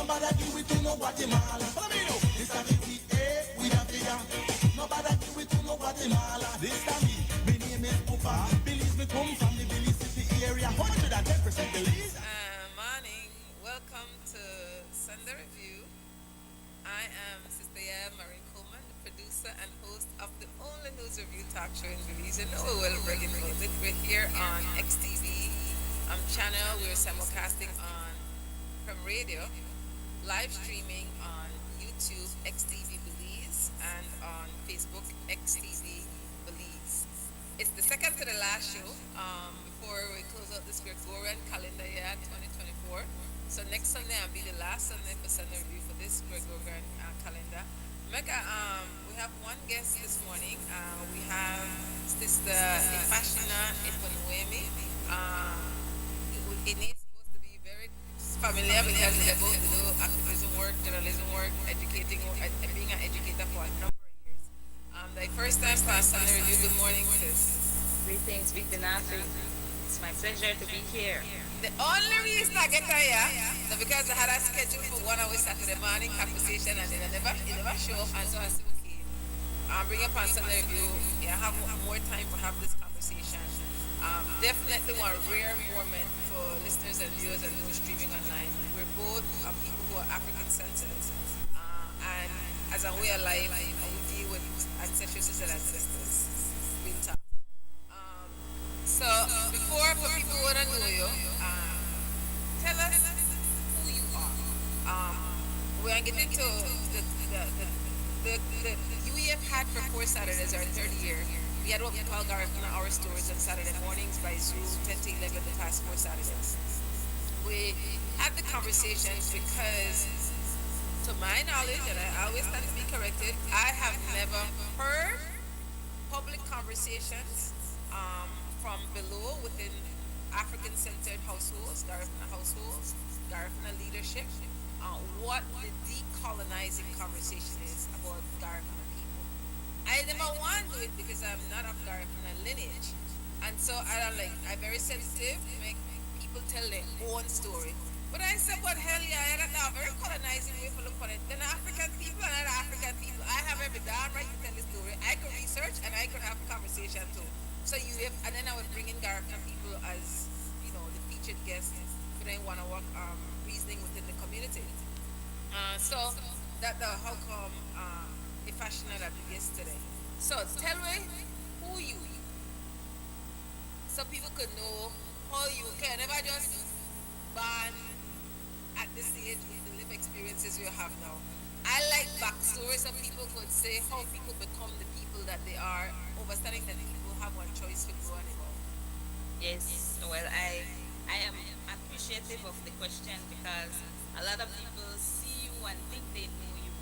Nobody give it to no Guatemala. This a GTA, we a figure. Nobody give it to no Guatemala. This a me, my name is Pupa. Belize me come from the Belize City area. 110% Belize. Morning. Welcome to Sunday Review. I am Sister YaYa, Marin Coleman, the producer and host of the only news review talk show in Belize. You know we will bring it. We're here on XTV channel. We're simulcasting on from radio, live streaming on YouTube XTV Belize and on Facebook XTV Belize. It's the second to the last show before we close out this Gregorian calendar year 2024. So next Sunday will be the last Sunday for Sunday Review for this Gregorian calendar. We have one guest this morning. We have Sister Ifasina. It needs supposed to be very familiar because they're both do activism work, journalism work, educating, being an educator for a number of years. The first time for Sunday Review. Good morning, sis. Greetings, Big Benafi. It's my pleasure to be here. The only reason I get here is because I had a schedule for 1 hour Saturday morning conversation and then it never show up, and so I said, okay, I'll bring up on Sunday Review. I have more time to have this conversation. Definitely one rare moment for listeners and viewers and those streaming online. We're both people who are African-centered, and as a way of life, we deal with ancestors and ancestors. Real talk. So, for people who don't know you, tell us who you are. We're going to get into the UEF had for 4 Saturdays, our third year. We had what we call Garifuna Hour Stories on Saturday mornings by Zoom, 10 to 11 the past 4 Saturdays. We had the conversations because, to my knowledge, and I always stand to be corrected, I have never heard public conversations from below within African-centered households, Garifuna leadership, what the decolonizing conversation is about Garifuna people. I never want to do it because I'm not of Garifuna lineage, and so I'm very sensitive to make people tell their own story. But I said, but hell yeah, I got a very colonizing way to look at it. Then African people and other African people, I have every damn right to tell the story. I could research and I could have a conversation too. So and then I would bring in Garifuna people as, the featured guests who then want to work reasoning within the community. So how come Ifasina that we yesterday. So tell me who you are. So people could know how you can never just born at this age with the life experiences you have now. I like backstories so people could say how people become the people that they are, understanding that people have one choice to grow and evolve. Yes, well, I am appreciative of the question because a lot of people see you and think they know you,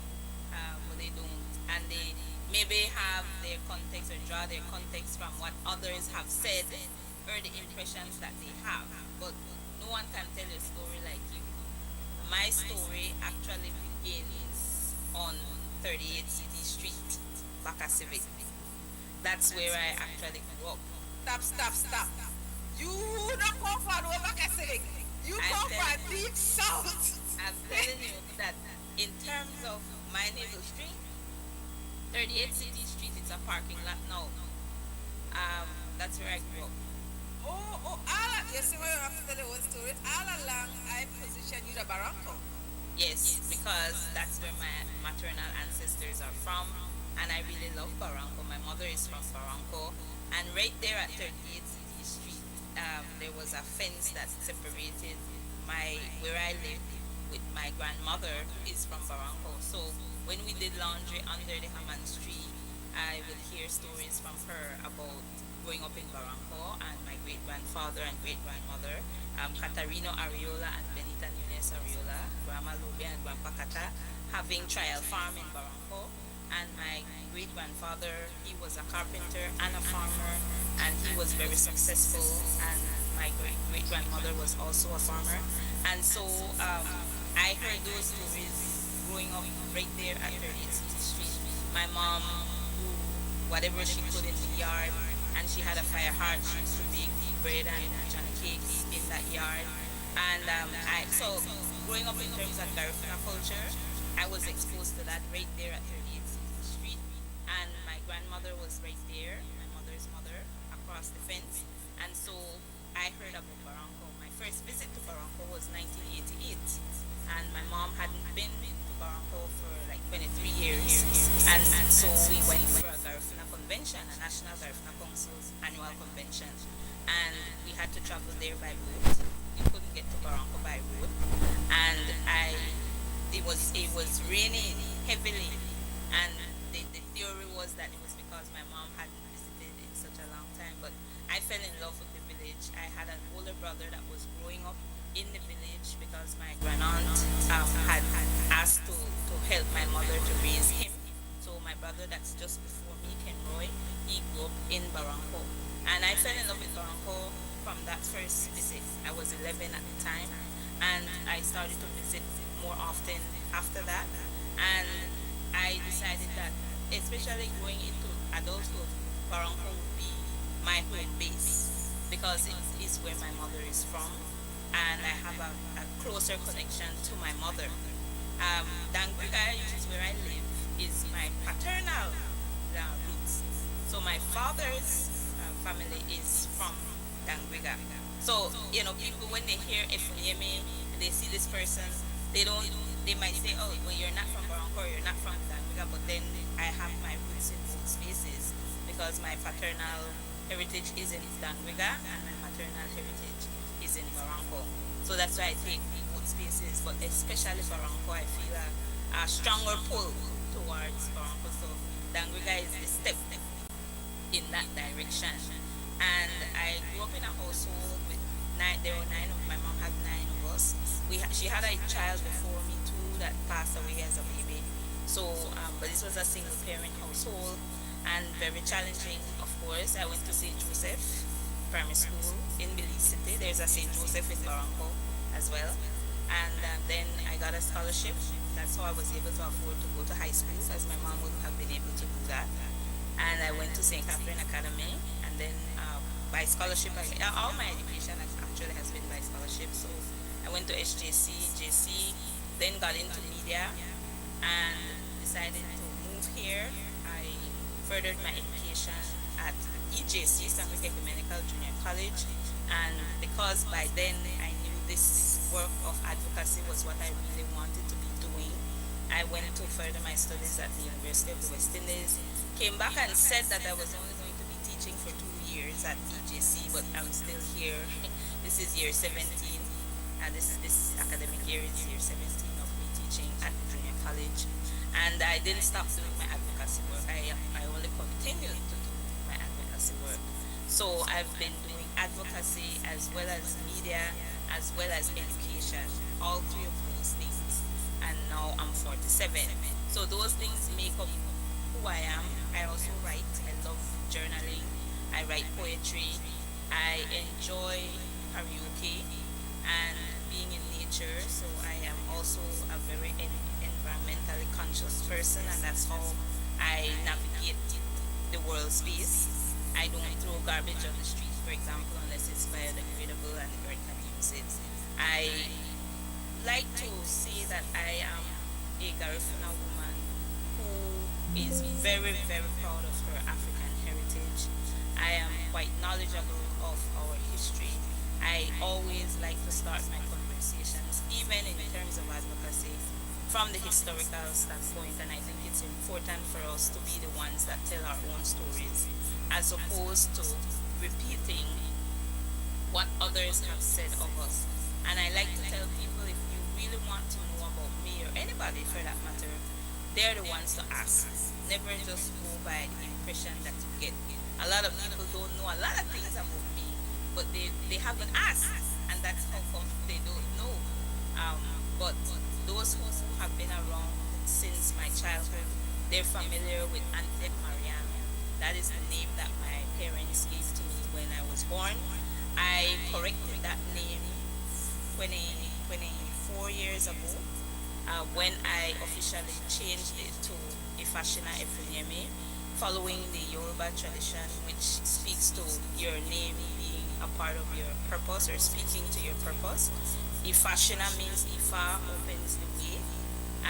but they don't. And they maybe have their context or draw their context from what others have said or the impressions that they have. But no one can tell a story like you. My story actually begins on 38th City Street, Baka Civic. That's where I actually grew up. Stop. You don't come from Baka Civic. You come from deep south. I'm telling you that in terms of my neighbor street, 38th City Street, it's a parking lot now. That's where I grew up. Yes, we have to tell you one story. All along, I positioned you the Barranco. Yes, because that's where my maternal ancestors are from, and I really love Barranco. My mother is from Barranco, and right there at 38th City Street, there was a fence that separated where I lived with my grandmother is from Barranco. So when we did laundry under the Hammond's tree, I would hear stories from her about growing up in Barranco and my great-grandfather and great-grandmother, Catarino Ariola and Benita Nunes Ariola, Grandma Lubia and Grandpa Cata, having trial farm in Barranco. And my great-grandfather, he was a carpenter and a farmer, and he was very successful, and my great-grandmother was also a farmer. And so I heard those stories growing up right there at 38th Street. My mom, whatever she put in the yard, and she had a fire heart, she used to bake bread and cakes in that yard. And so growing up in terms of Garifuna culture, I was exposed to that right there at 38th Street. And my grandmother was right there, my mother's mother, across the fence. And so I heard about Barranco. My first visit to Barranco was 1988. And my mom hadn't been to Barranco for like 23 years. And so we went for a Garifuna convention, a National Garifuna Council's annual convention. And we had to travel there by road. We couldn't get to Barranco by road. And it was raining heavily. And the theory was that it was because my mom hadn't visited in such a long time. But I fell in love with the village. I had an older brother that was growing up in the village because my grandaunt had asked to help my mother to raise him. So my brother that's just before me, Ken Roy, he grew up in Barranco. And I fell in love with Barranco from that first visit. I was 11 at the time, and I started to visit more often after that. And I decided that, especially going into adulthood, Barranco would be my home base because it is where my mother is from, and I have a closer connection to my mother. Dangriga, which is where I live, is my paternal roots. So my father's family is from Dangriga. So, people when they hear Ifuniemi and they see this person, they might say, oh, well, you're not from Barranco, you're not from Dangriga, but then I have my roots in both spaces because my paternal heritage is in Dangriga and my maternal heritage is in Barranco. So that's why I take both spaces, but especially Barranco, I feel a stronger pull towards Barranco. So Dangriga is the step in that direction. And I grew up in a household with there were 9 of my mom had 9 of us. She had a child before me too that passed away as a baby. So, but this was a single parent household and very challenging, of course. I went to St. Joseph Primary School in Belize City. There's a St. Joseph in Barranco as well. And then I got a scholarship. That's how I was able to afford to go to high school, as my mom wouldn't have been able to do that. And I went to St. Catherine Academy, and then by scholarship, all my education actually has been by scholarship. So I went to SJC, JC, then got into media, and decided to move here. I furthered my education at EJC, Stanford Ecumenical Junior College, and because by then I knew this work of advocacy was what I really wanted to be doing, I went to further my studies at the University of the West Indies, came back and said that I was only going to be teaching for 2 years at EJC, but I'm still here. This is year 17, and this academic year is year 17 of me teaching at the junior college. And I didn't stop doing my advocacy work. I only continued to do my advocacy work. So I've been doing advocacy as well as media, as well as education, all 3 of those things. And now I'm 47. So those things make up who I am. I also write. I love journaling. I write poetry. I enjoy karaoke and being in nature. So I am also a very environmentally conscious person, and that's how I navigate the world space. I don't throw garbage on the street, for example, unless it's biodegradable and the earth can use it. I like to say that I am a Garifuna woman who is very, very proud of her African heritage. I am quite knowledgeable of our history. I always like to start my conversations, even in terms of advocacy, from the historical standpoint, and I think it's important for us to be the ones that tell our own stories, as opposed to repeating what others have said of us. And I like to tell people, if you really want to know about me, or anybody for that matter, they're the ones to ask. Never just go by the impression that you get. A lot of people don't know a lot of things about me, but they haven't asked, and that's how come they don't know. But those who have been around since my childhood, they're familiar with Auntie Marin. That is the name that my parents gave to me when I was born. I corrected that name 24 years ago when I officially changed it to Ifasina Efuniemi, following the Yoruba tradition, which speaks to your name being a part of your purpose or speaking to your purpose. Ifashina means Ifa opens the way,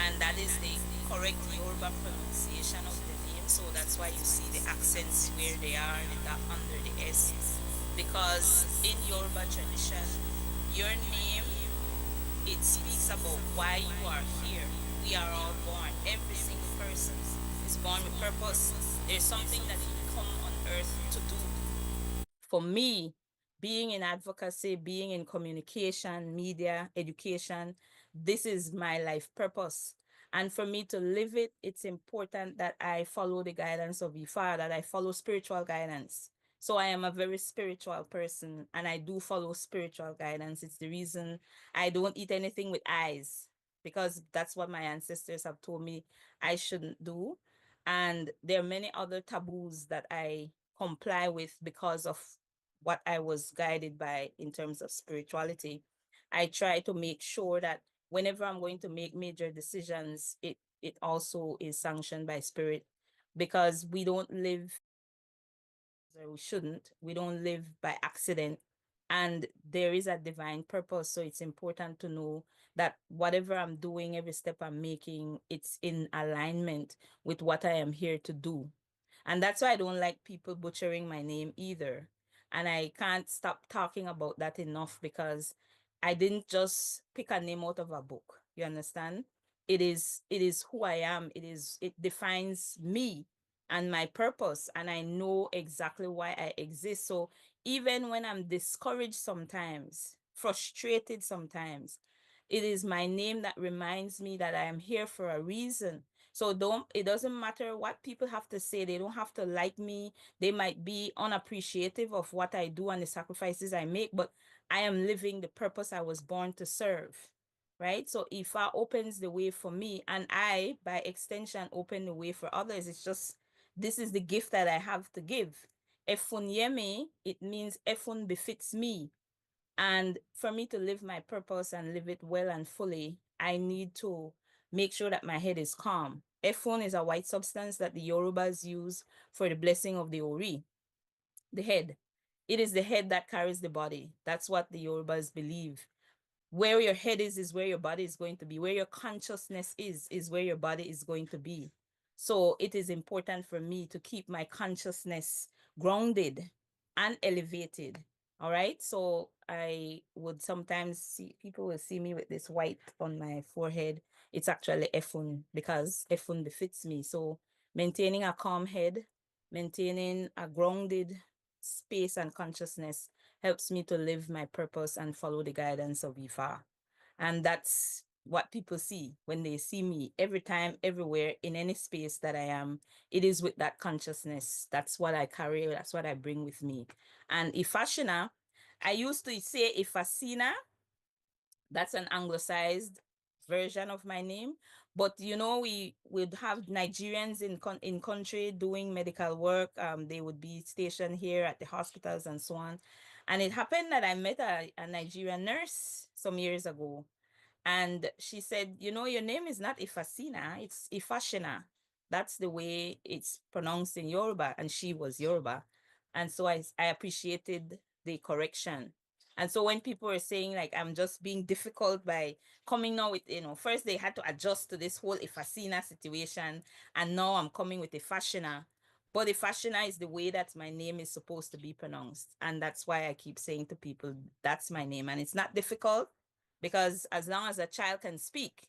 and that is the correct Yoruba pronunciation of the name. So that's why you see the accents where they are, the dot under the S. Because in Yoruba tradition, your name, it speaks about why you are here. We are all born. Every single person is born with purpose. There's something that you come on earth to do. For me, being in advocacy, being in communication, media, education, this is my life purpose. And for me to live it, it's important that I follow the guidance of Ifa, that I follow spiritual guidance. So I am a very spiritual person and I do follow spiritual guidance. It's the reason I don't eat anything with eyes because that's what my ancestors have told me I shouldn't do. And there are many other taboos that I comply with because of what I was guided by in terms of spirituality. I try to make sure that whenever I'm going to make major decisions, it also is sanctioned by spirit because we don't live or we shouldn't. We don't live by accident. And there is a divine purpose. So it's important to know that whatever I'm doing, every step I'm making, it's in alignment with what I am here to do. And that's why I don't like people butchering my name either. And I can't stop talking about that enough because I didn't just pick a name out of a book. You understand? It is who I am. It defines me and my purpose, and I know exactly why I exist. So even when I'm discouraged sometimes, frustrated sometimes, it is my name that reminds me that I am here for a reason. So don't it doesn't matter what people have to say. They don't have to like me. They might be unappreciative of what I do and the sacrifices I make, but I am living the purpose I was born to serve. Right? So Ifa opens the way for me and I by extension open the way for others. It's just this is the gift that I have to give. Efun yeme, it means efun befits me. And for me to live my purpose and live it well and fully, I need to make sure that my head is calm. Efun is a white substance that the Yorubas use for the blessing of the Ori, the head. It is the head that carries the body. That's what the Yorubas believe. Where your head is where your body is going to be. Where your consciousness is where your body is going to be. So it is important for me to keep my consciousness grounded and elevated. All right. So I would sometimes see people will see me with this white on my forehead. It's actually Efun because Efun befits me. So maintaining a calm head, maintaining a grounded space and consciousness helps me to live my purpose and follow the guidance of Ifa. And that's what people see when they see me every time, everywhere, in any space that I am. It is with that consciousness. That's what I carry. That's what I bring with me. And Ifasina, I used to say Ifasina. That's an anglicized version of my name. But you know, we would have Nigerians in country doing medical work. They would be stationed here at the hospitals and so on. And it happened that I met a Nigerian nurse some years ago. And she said, you know, your name is not Ifasina, it's Ifashina. That's the way it's pronounced in Yoruba. And she was Yoruba. And so I appreciated the correction. And so when people are saying like I'm just being difficult by coming now with, you know, first they had to adjust to this whole Ifasina situation, and now I'm coming with Ifashina. But Ifashina is the way that my name is supposed to be pronounced. And that's why I keep saying to people, that's my name. And it's not difficult because as long as a child can speak,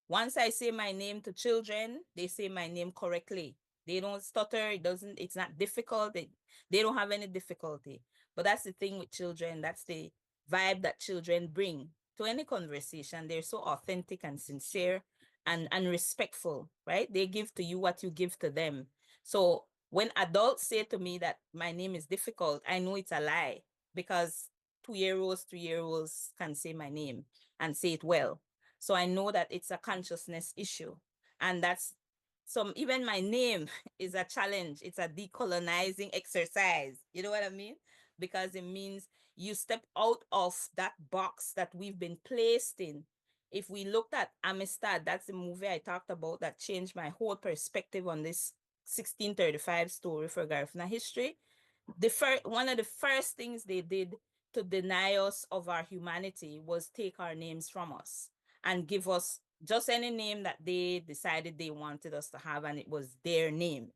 once I say my name to children, they say my name correctly. They don't stutter. It's not difficult. They don't have any difficulty. But that's the thing with children. That's the vibe that children bring to any conversation. They're so authentic and sincere and respectful, right? They give to you what you give to them. So when adults say to me that my name is difficult, I know it's a lie because 2 year olds, 3 year olds can say my name and say it well. So I know that it's a consciousness issue. And that's some, even my name is a challenge. It's a decolonizing exercise. You know what I mean? Because it means you step out of that box that we've been placed in. If we looked at Amistad, that's the movie I talked about that changed my whole perspective on this 1635 story for Garifuna history. one of the first things they did to deny us of our humanity was take our names from us and give us just any name that they decided they wanted us to have, and it was their name,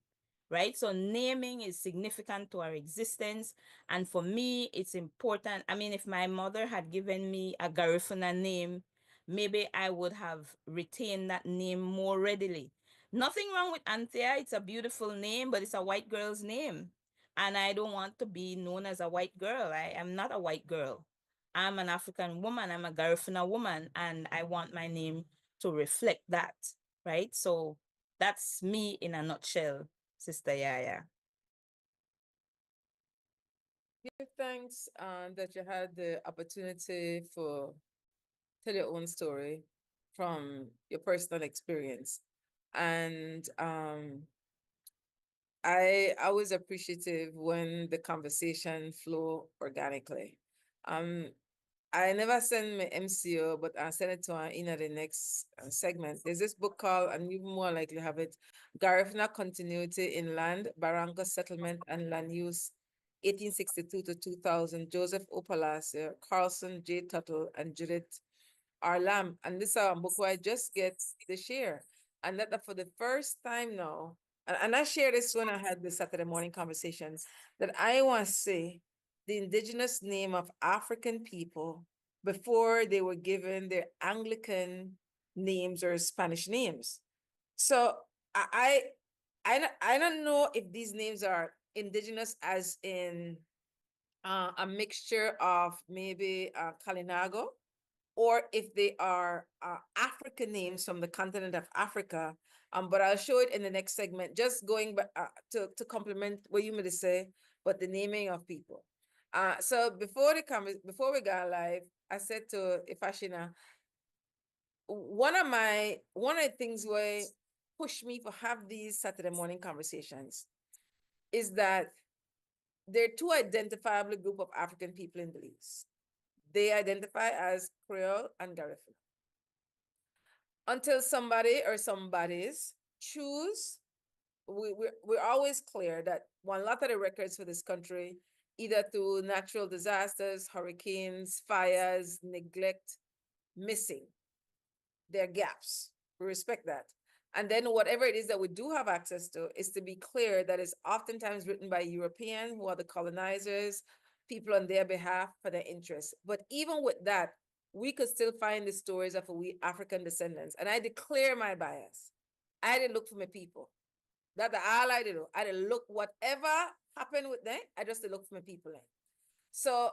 right? So naming is significant to our existence. And for me, it's important. I mean, if my mother had given me a Garifuna name, maybe I would have retained that name more readily. Nothing wrong with Anthea. It's a beautiful name, but it's a white girl's name. And I don't want to be known as a white girl. I am not a white girl. I'm an African woman. I'm a Garifuna woman, and I want my name to reflect that, right? So that's me in a nutshell, Sister YaYa. Give thanks that you had the opportunity for tell your own story from your personal experience. And I always appreciative when the conversation flow organically. Um, I never send my MCO, but I send it to her in the next segment. There's this book called, and you more likely have it, Garifuna Continuity in Land, Barranca Settlement and Land Use, 1862 to 2000, Joseph O. Palacio, Carlson J. Tuttle, and Judith R. Lamb. And this book where I just get the share. And that for the first time now, and I shared this when I had the Saturday morning conversations, that I want to say the indigenous name of African people before they were given their Anglican names or Spanish names. So I I don't know if these names are indigenous as in a mixture of maybe Kalinago, or if they are African names from the continent of Africa. But I'll show it in the next segment, just going back to complement what you made say, but the naming of people. So before we got live, I said to Ifasina, one of the things where push me to have these Saturday morning conversations is that there are two identifiable group of African people in Belize. They identify as Creole and Garifuna. Until somebody or somebodies choose, we're always clear that one lot of the records for this country, either through natural disasters, hurricanes, fires, neglect, missing, there are gaps. We respect that. And then whatever it is that we do have access to is to be clear that it's oftentimes written by Europeans who are the colonizers, people on their behalf for their interests. But even with that, we could still find the stories of we African descendants. And I declare my bias. I didn't look for my people. That's all I did. I didn't look whatever happened with them. I just did look for my people. So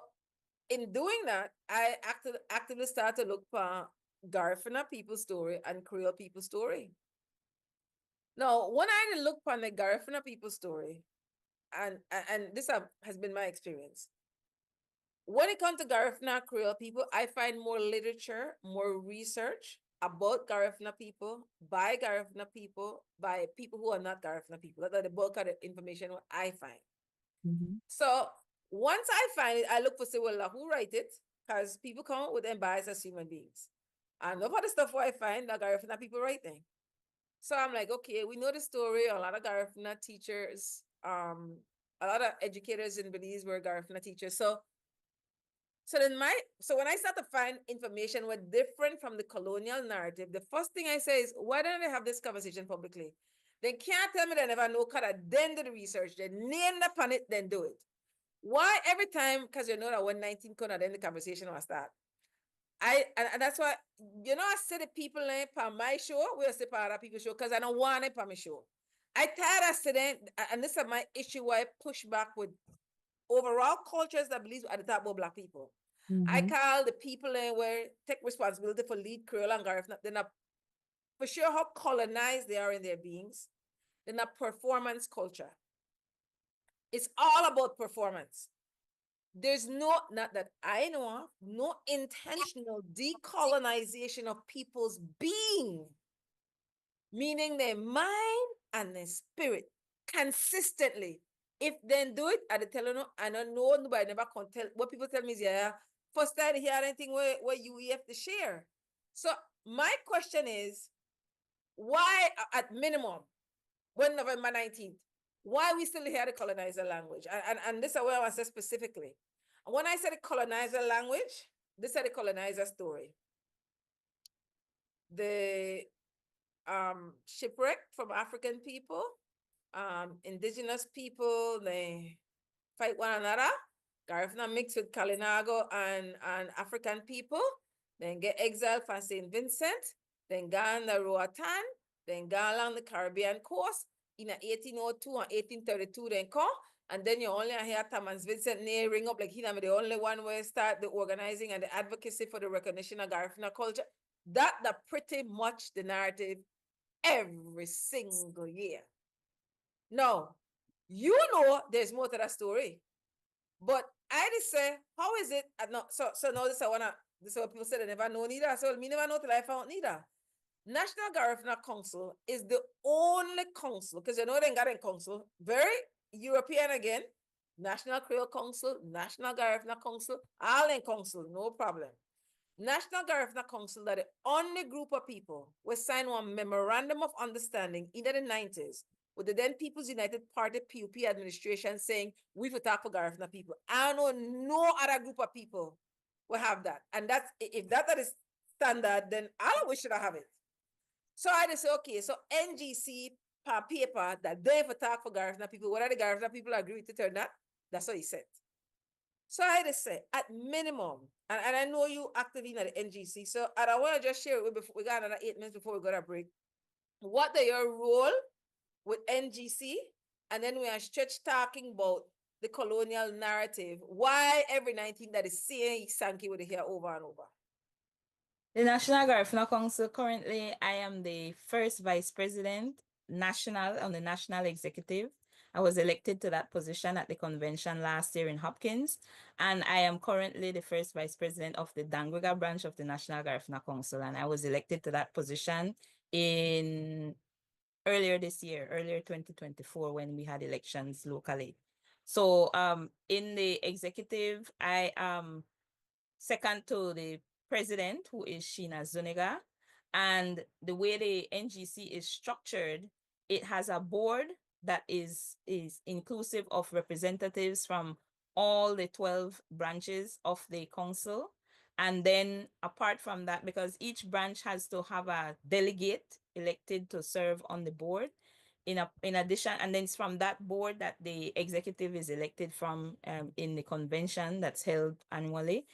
in doing that, I actively started to look for Garifuna people's story and Creole people's story. Now, when I did look for the Garifuna people's story, and this has been my experience, when it comes to Garifuna Creole people, I find more literature, more research about Garifuna people, by Garifuna people, by people who are not Garifuna people. That's the bulk of the information what I find. So once I find it, I look for say, well, who write it? Because people come up with them bias as human beings. And none of the stuff what I find that Garifuna people writing. So I'm like, okay, we know the story. A lot of Garifuna teachers, a lot of educators in Belize were Garifuna teachers. So when I start to find information were different from the colonial narrative, the first thing I say is, why don't they have this conversation publicly? They can't tell me they never know, because then do the research, they name upon it, then do it. Why every time? Because you know that when 19 corner, then the conversation will start. And that's why, I say the people on my show, we'll say part of people's show, because I don't want it on my show. I tired of saying, and this is my issue why I push back with overall cultures that believe at the top of Black people. I call the people where take responsibility for lead Creole and Garifuna. They're not for sure how colonized they are in their beings. They're not performance culture. It's all about performance. There's not that I know of, no intentional decolonization of people's being, meaning their mind and their spirit consistently. If then do it, I tell you, I don't know, nobody never can tell. What people tell me is, yeah, first time I hear anything where you have to share. So my question is, why at minimum, when November 19th, why we still hear the colonizer language. And this is what I want to say specifically. When I say the colonizer language, this is the colonizer story. The shipwreck from African people, indigenous people, they fight one another. Garifuna mixed with Kalinago and African people, then get exiled from St. Vincent, then go on the Roatan, then go along the Caribbean coast. In 1802 and 1832, then come, and then you only hear Thomas Vincent near ring up like he the only one where start the organizing and the advocacy for the recognition of Garifuna culture. That pretty much the narrative every single year. Now, you know there's more to that story. But I just say, how is it? No, so now this is what people say they never know neither. So me never know till I found neither. National Garifuna Council is the only council, because you know they got a council, very European again, National Creole Council, National Garifuna Council, all in council, no problem. National Garifuna Council that the only group of people will sign one memorandum of understanding in the 90s with the then People's United Party PUP administration saying we will talk for Garifuna people. I know no other group of people will have that. And that's if that is standard, then I don't wish I have it. So I just say, okay, so NGC paper that they for talk for Garifuna people, whether the Garifuna people agree with it or not, that's what he said. So I just say, at minimum, and I know you actively in the NGC, so I don't want to just share it with before we got another 8 minutes before we go to break. What are your role with NGC? And then we are stretch talking about the colonial narrative. Why every 19 that is saying Sankey would hear over and over? The National Garifuna Council, currently, I am the first vice president national on the national executive. I was elected to that position at the convention last year in Hopkins, and I am currently the first vice president of the Dangriga branch of the National Garifuna Council, and I was elected to that position in earlier this year, earlier 2024, when we had elections locally. So in the executive, I am second to the president, who is Sheena Zuniga. And the way the NGC is structured, it has a board that is inclusive of representatives from all the 12 branches of the council. And then apart from that, because each branch has to have a delegate elected to serve on the board, in addition, and then it's from that board that the executive is elected from in the convention that's held annually.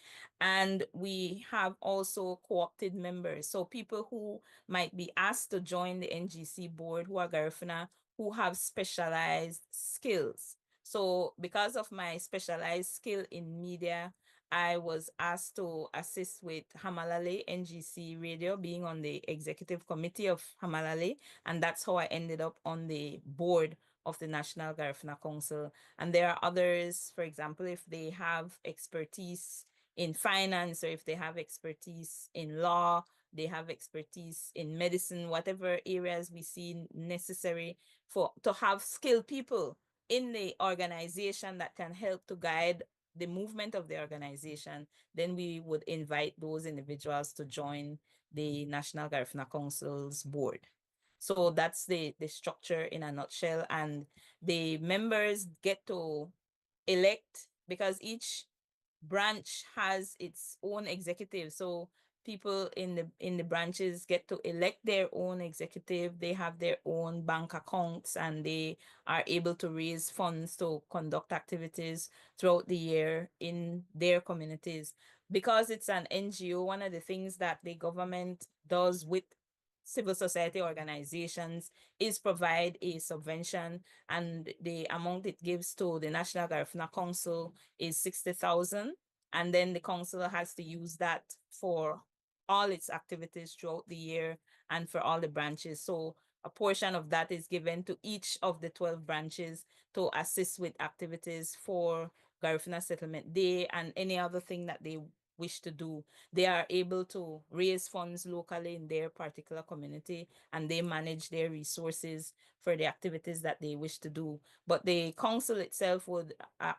And we have also co-opted members, so people who might be asked to join the NGC board who are Garifuna, who have specialized skills. So because of my specialized skill in media, I was asked to assist with Hamalale NGC Radio, being on the executive committee of Hamalale, and that's how I ended up on the board of the National Garifuna Council. And there are others, for example, if they have expertise in finance, or if they have expertise in law, they have expertise in medicine, whatever areas we see necessary to have skilled people in the organization that can help to guide the movement of the organization, then we would invite those individuals to join the National Garifuna Council's board. So that's the structure in a nutshell. And the members get to elect, because each branch has its own executive. So people in the branches get to elect their own executive. They have their own bank accounts, and they are able to raise funds to conduct activities throughout the year in their communities. Because it's an NGO, one of the things that the government does with civil society organizations is provide a subvention, and the amount it gives to the National Garifuna Council is 60,000, and then the council has to use that for all its activities throughout the year and for all the branches. So a portion of that is given to each of the 12 branches to assist with activities for Garifuna Settlement Day and any other thing that they wish to do. They are able to raise funds locally in their particular community, and they manage their resources for the activities that they wish to do. But the council itself would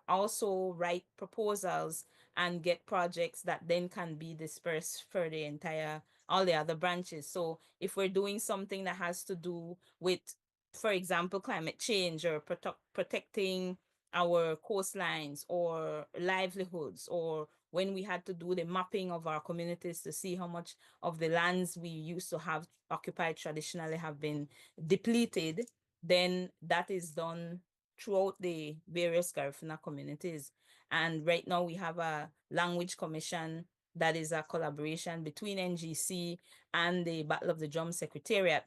also write proposals and get projects that then can be dispersed for the entire, all the other branches. So if we're doing something that has to do with for example, climate change or protecting our coastlines or livelihoods, or when we had to do the mapping of our communities to see how much of the lands we used to have occupied traditionally have been depleted, then that is done throughout the various Garifuna communities. And right now we have a language commission that is a collaboration between NGC and the Battle of the Drum Secretariat.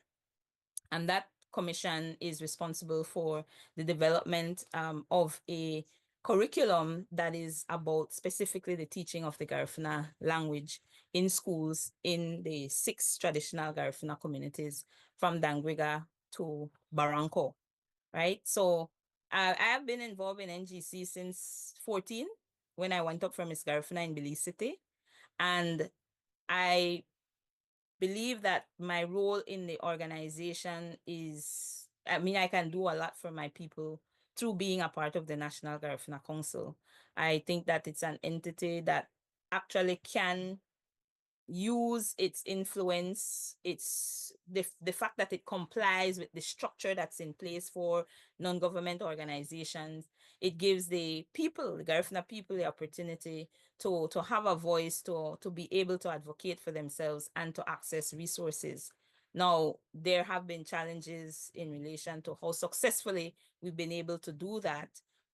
And that commission is responsible for the development of a curriculum that is about specifically the teaching of the Garifuna language in schools in the 6 traditional Garifuna communities from Dangriga to Barranco, right? So I have been involved in NGC since 14 when I went up from Miss Garifuna in Belize City. And I believe that my role in the organization is, I mean, I can do a lot for my people through being a part of the National Garifuna Council. I think that it's an entity that actually can use its influence, its the fact that it complies with the structure that's in place for non-government organizations. It gives the people, the Garifuna people, the opportunity to have a voice, to be able to advocate for themselves and to access resources. Now, there have been challenges in relation to how successfully we've been able to do that,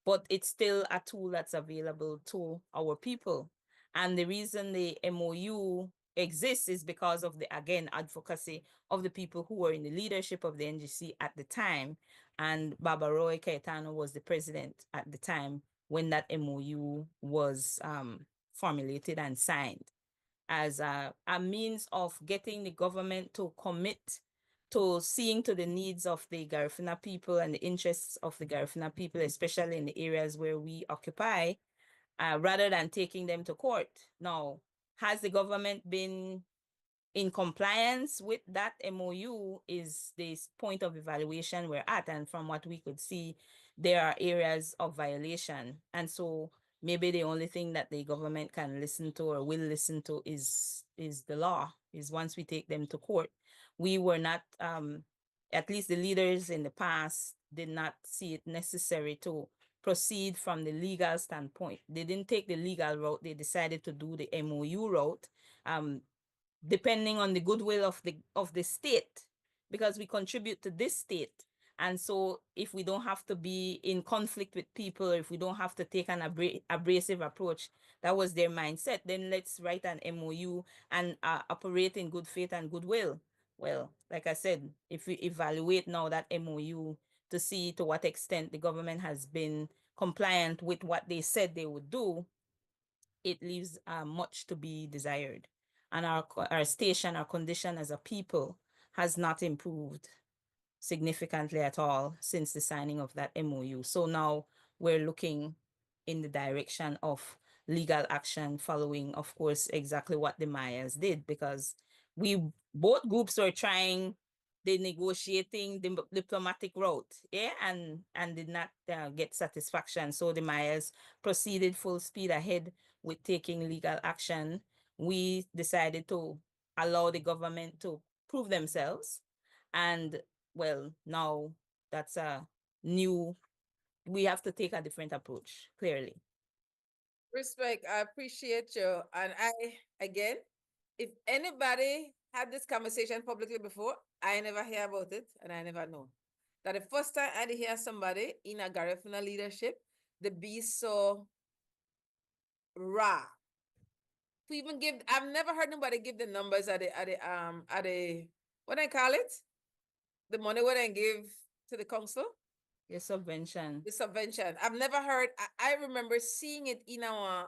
but it's still a tool that's available to our people. And the reason the MOU exists is because of the, again, advocacy of the people who were in the leadership of the NGC at the time. And Baba Roy Cayetano was the president at the time when that MOU was formulated and signed as a means of getting the government to commit to seeing to the needs of the Garifuna people and the interests of the Garifuna people, especially in the areas where we occupy, rather than taking them to court. Now, has the government been in compliance with that MOU is this point of evaluation we're at. And from what we could see, there are areas of violation. And so maybe the only thing that the government can listen to or will listen to is the law, is once we take them to court. We were not, at least the leaders in the past did not see it necessary to proceed from the legal standpoint. They didn't take the legal route. They decided to do the MOU route, depending on the goodwill of the state, because we contribute to this state. And so if we don't have to be in conflict with people, if we don't have to take an abrasive approach, that was their mindset, then let's write an MOU and operate in good faith and goodwill. Well, like I said, if we evaluate now that MOU to see to what extent the government has been compliant with what they said they would do, it leaves much to be desired. And our station, our condition as a people has not improved significantly at all since the signing of that MOU. So now we're looking in the direction of legal action following, of course, exactly what the Mayas did, because we both groups were trying the negotiating the diplomatic route, yeah, and did not get satisfaction. So the Mayas proceeded full speed ahead with taking legal action. We decided to allow the government to prove themselves, and well, now that's a new, we have to take a different approach, clearly. Respect, I appreciate you. And again, if anybody had this conversation publicly before, I never hear about it and I never know. That the first time I hear somebody in a Garifuna leadership, the be so raw. To even give, I've never heard nobody give the numbers at the what I call it? The money what I give to the council? Your subvention. The subvention. I've never heard. I remember seeing it in our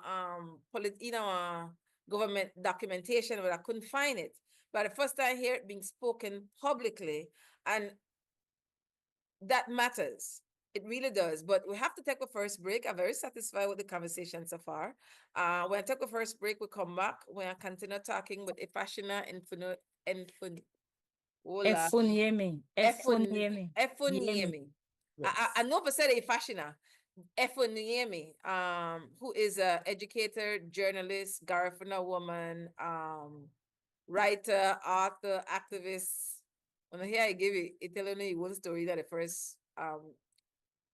in our government documentation, but I couldn't find it. But the first time I hear it being spoken publicly, and that matters. It really does. But we have to take a first break. I'm very satisfied with the conversation so far. When I take a first break, we come back. When I continue talking with Ifasina and Efunyemi. Efunyemi. Efuniemi. Yes. I know for said Ifashina. Efuniemi, who is a educator, journalist, Garifuna woman, writer, author, activist, When here I give it tell you one story that the first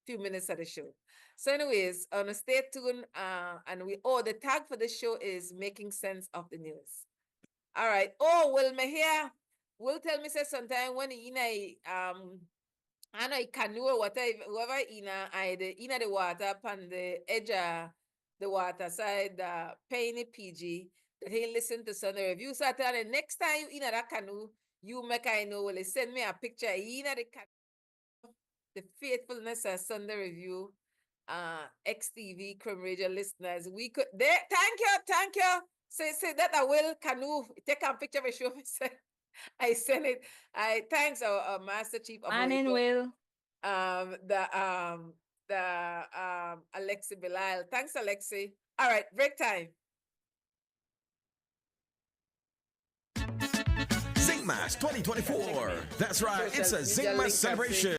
few minutes of the show. So, anyways, stay tuned. And the tag for the show is making sense of the news. All right. Oh, well, me here will tell me say sometime when I know canoe or whatever in the water pan the edge of the water side paying PG that he listen to Sunday review. So the next time you in that canoe, you make I know well send me a picture in the canoe, the faithfulness of Sunday review. XTV Crime Radio listeners, we could there. Thank you. Say that I will canoe take a picture of a show. I send it. I thanks our Master Chief of Morning, Will. Alexi Belial. Thanks, Alexi. All right, break time. Zingmas 2024. That's right, it's a Zingmas celebration.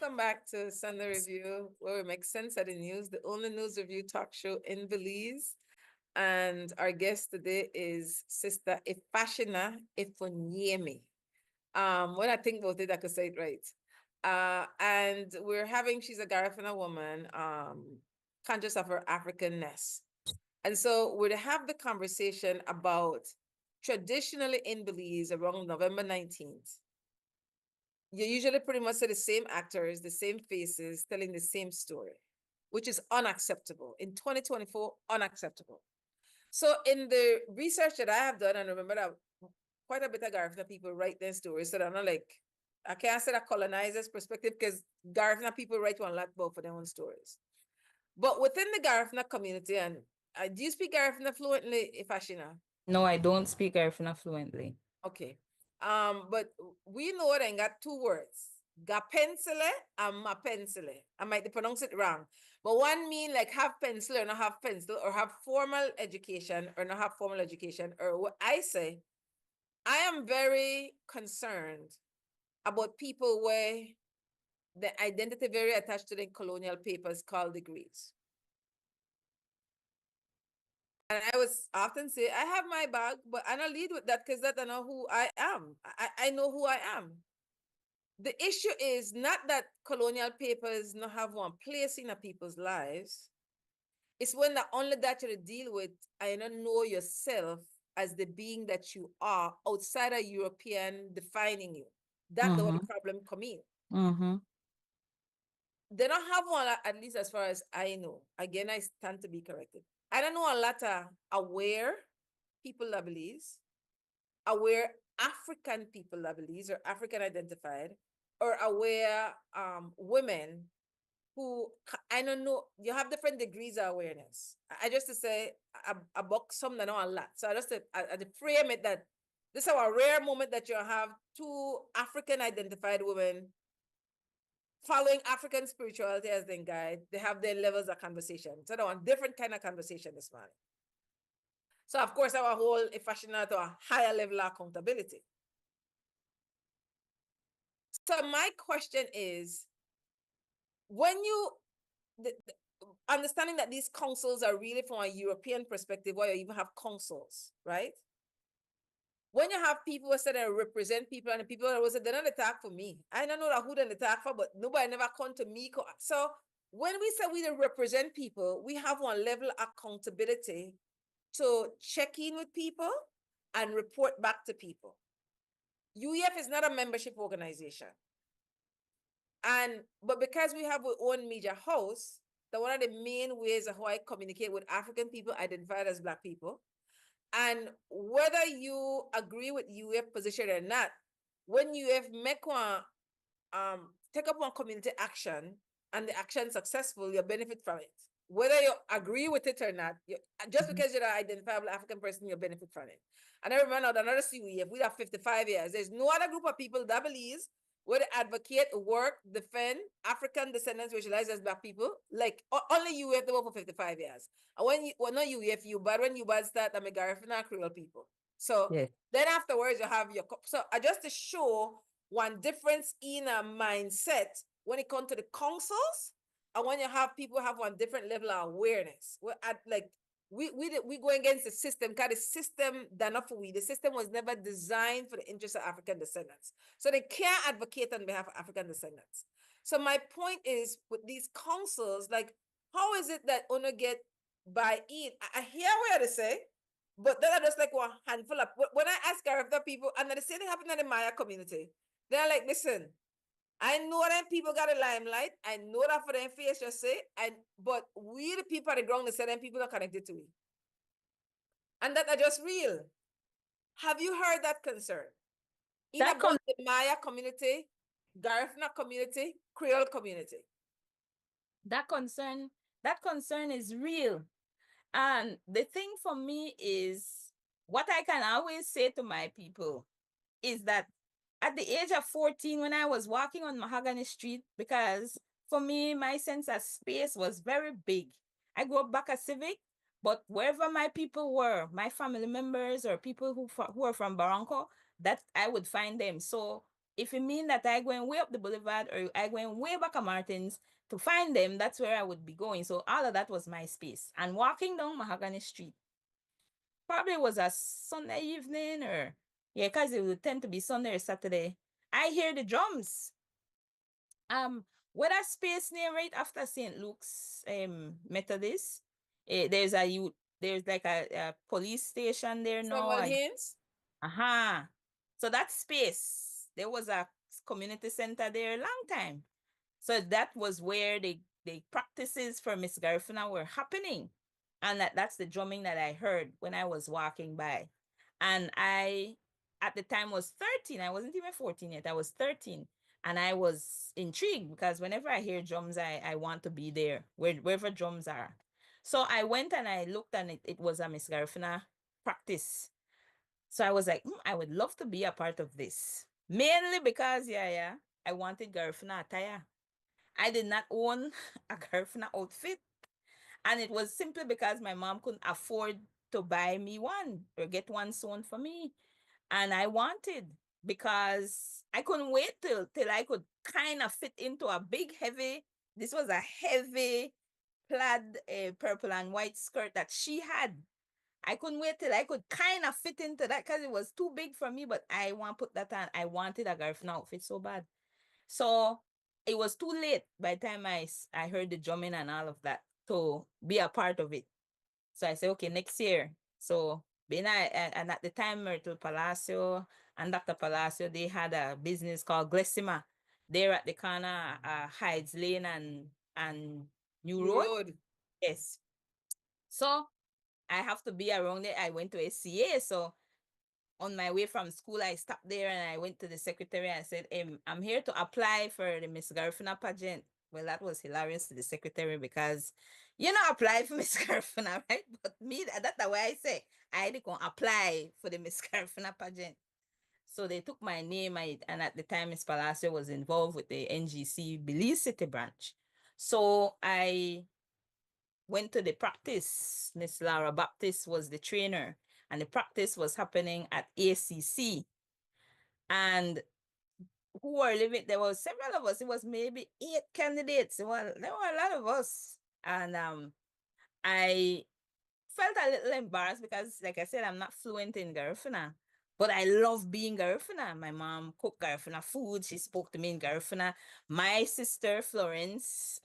Welcome back to Sunday Review, where we make sense of the news, the only news review talk show in Belize. And our guest today is Sister Ifasina Ifonyemi. When I think about it, I could say it right. And she's a Garifuna woman, conscious of her Africanness. And so we're to have the conversation about traditionally in Belize around November 19th. You usually pretty much see the same actors, the same faces, telling the same story, which is unacceptable. In 2024, unacceptable. So in the research that I have done, and remember that quite a bit of Garifuna people write their stories, so they're not like, I can't say that colonizers perspective, because Garifuna people write one lot about for their own stories. But within the Garifuna community, and do you speak Garifuna fluently, Ifashina? No, I don't speak Garifuna fluently. Okay. But we know they got two words. Ga pencile and ma pencile. I might pronounce it wrong. But one mean like have pencil or not have pencil, or have formal education or not have formal education. Or what I say, I am very concerned about people where the identity very attached to the colonial papers called degrees. And I was often say, I have my bag, but I don't lead with that because that I know who I am. I know who I am. The issue is not that colonial papers not have one place in a people's lives. It's when that only that you deal with, I don't know yourself as the being that you are outside of European defining you. That's where the problem come in. They don't have one, at least as far as I know. Again, I stand to be corrected. I don't know a lot of aware people that Belize, aware African people that Belize, or African identified, or aware women who, I don't know, you have different degrees of awareness. I just to say about some that know a lot. So I just I frame it that this is a rare moment that you have two African identified women following African spirituality as their guide. They have their levels of conversation. So they want different kind of conversation this morning. So of course, our whole Ifasina to a higher level of accountability. So my question is, when you understanding that these councils are really from a European perspective, where you even have councils, right? When you have people who say they represent people, and the people that say they're not attack for me, I don't know that who they attack for, but nobody never come to me. So when we say we represent people, we have one level of accountability to check in with people and report back to people. UEF is not a membership organization. But because we have our own media house, that one of the main ways of how I communicate with African people identified as Black people, and whether you agree with UF position or not, when UF make one, take up one community action and the action successful, you benefit from it. Whether you agree with it or not, just because you're an identifiable African person, you benefit from it. And I remember another CUEF, we have 55 years. There's no other group of people that believes where they advocate, work, defend African descendants racialized as Black people, like only UF they work for 55 years. And when not UF, you bad when you bad start, I'm a Garifuna Creole people. So then afterwards you have your, so just to show one difference in a mindset when it comes to the councils, and when you have people have one different level of awareness. We're at like, we go against the system, because the system done not for we. The system was never designed for the interests of African descendants. So they can't advocate on behalf of African descendants. So my point is, with these councils, like, how is it that Ono get buy-in? I hear what they say, but then I just like one handful of, when I ask Garifuna people, and the same thing happened in the Maya community, they're like, listen, I know that people got a limelight. I know that for them face just say, but we the people at the ground, they say them people are connected to it. And that are just real. Have you heard that concern? In about the Maya community, Garifuna community, Creole community. That concern is real. And the thing for me is, what I can always say to my people is that at the age of 14, when I was walking on Mahogany Street, because for me, my sense of space was very big. I grew up back at Civic, but wherever my people were, my family members or people who are from Barranco, that I would find them. So If it mean that I going way up the boulevard or I going way back at Martin's to find them, that's where I would be going. So all of that was my space. And walking down Mahogany Street, probably was a Sunday evening or yeah, because it would tend to be Sunday or Saturday. I hear the drums. Um, what a space near right after St. Luke's Methodist. There's a youth, there's like a police station there now. Samuel Haynes. Aha. So that space, there was a community center there a long time. So that was where the practices for Miss Garifuna were happening. And that's the drumming that I heard when I was walking by. And I, at the time, was 13. I wasn't even 14 yet. I was 13. And I was intrigued because whenever I hear drums, I want to be there, wherever drums are. So I went and I looked and it was a Miss Garifuna practice. So I was like, I would love to be a part of this. Mainly because, yeah, I wanted Garifuna attire. I did not own a Garifuna outfit. And it was simply because my mom couldn't afford to buy me one or get one sewn for me. And I wanted because I couldn't wait till I could kind of fit into a big heavy, this was a heavy plaid purple and white skirt that she had. I couldn't wait till I could kind of fit into that because it was too big for me, but I want to put that on. I wanted a Garifuna outfit so bad. So it was too late by the time I heard the drumming and all of that to be a part of it. So I said, okay, next year. So being and at the time Myrtle Palacio and Dr. Palacio, they had a business called Glessima. There at the corner Hydes Lane and New New Road. Road. Yes. So I have to be around it. I went to SCA. So on my way from school, I stopped there and I went to the secretary and said, I'm here to apply for the Miss Garifuna pageant. Well, that was hilarious to the secretary because you know apply for Miss Garifuna, right? But me, that's the way I say. I didn't apply for the Miss Garifuna pageant. So they took my name, and at the time, Miss Palacio was involved with the NGC Belize City branch. So I went to the practice. Miss Lara Baptist was the trainer, and the practice was happening at ACC. And who were living, there were several of us. It was maybe 8 candidates. Well, there were a lot of us. And I felt a little embarrassed because, like I said, I'm not fluent in Garifuna. But I love being Garifuna. My mom cooked Garifuna food. She spoke to me in Garifuna. My sister, Florence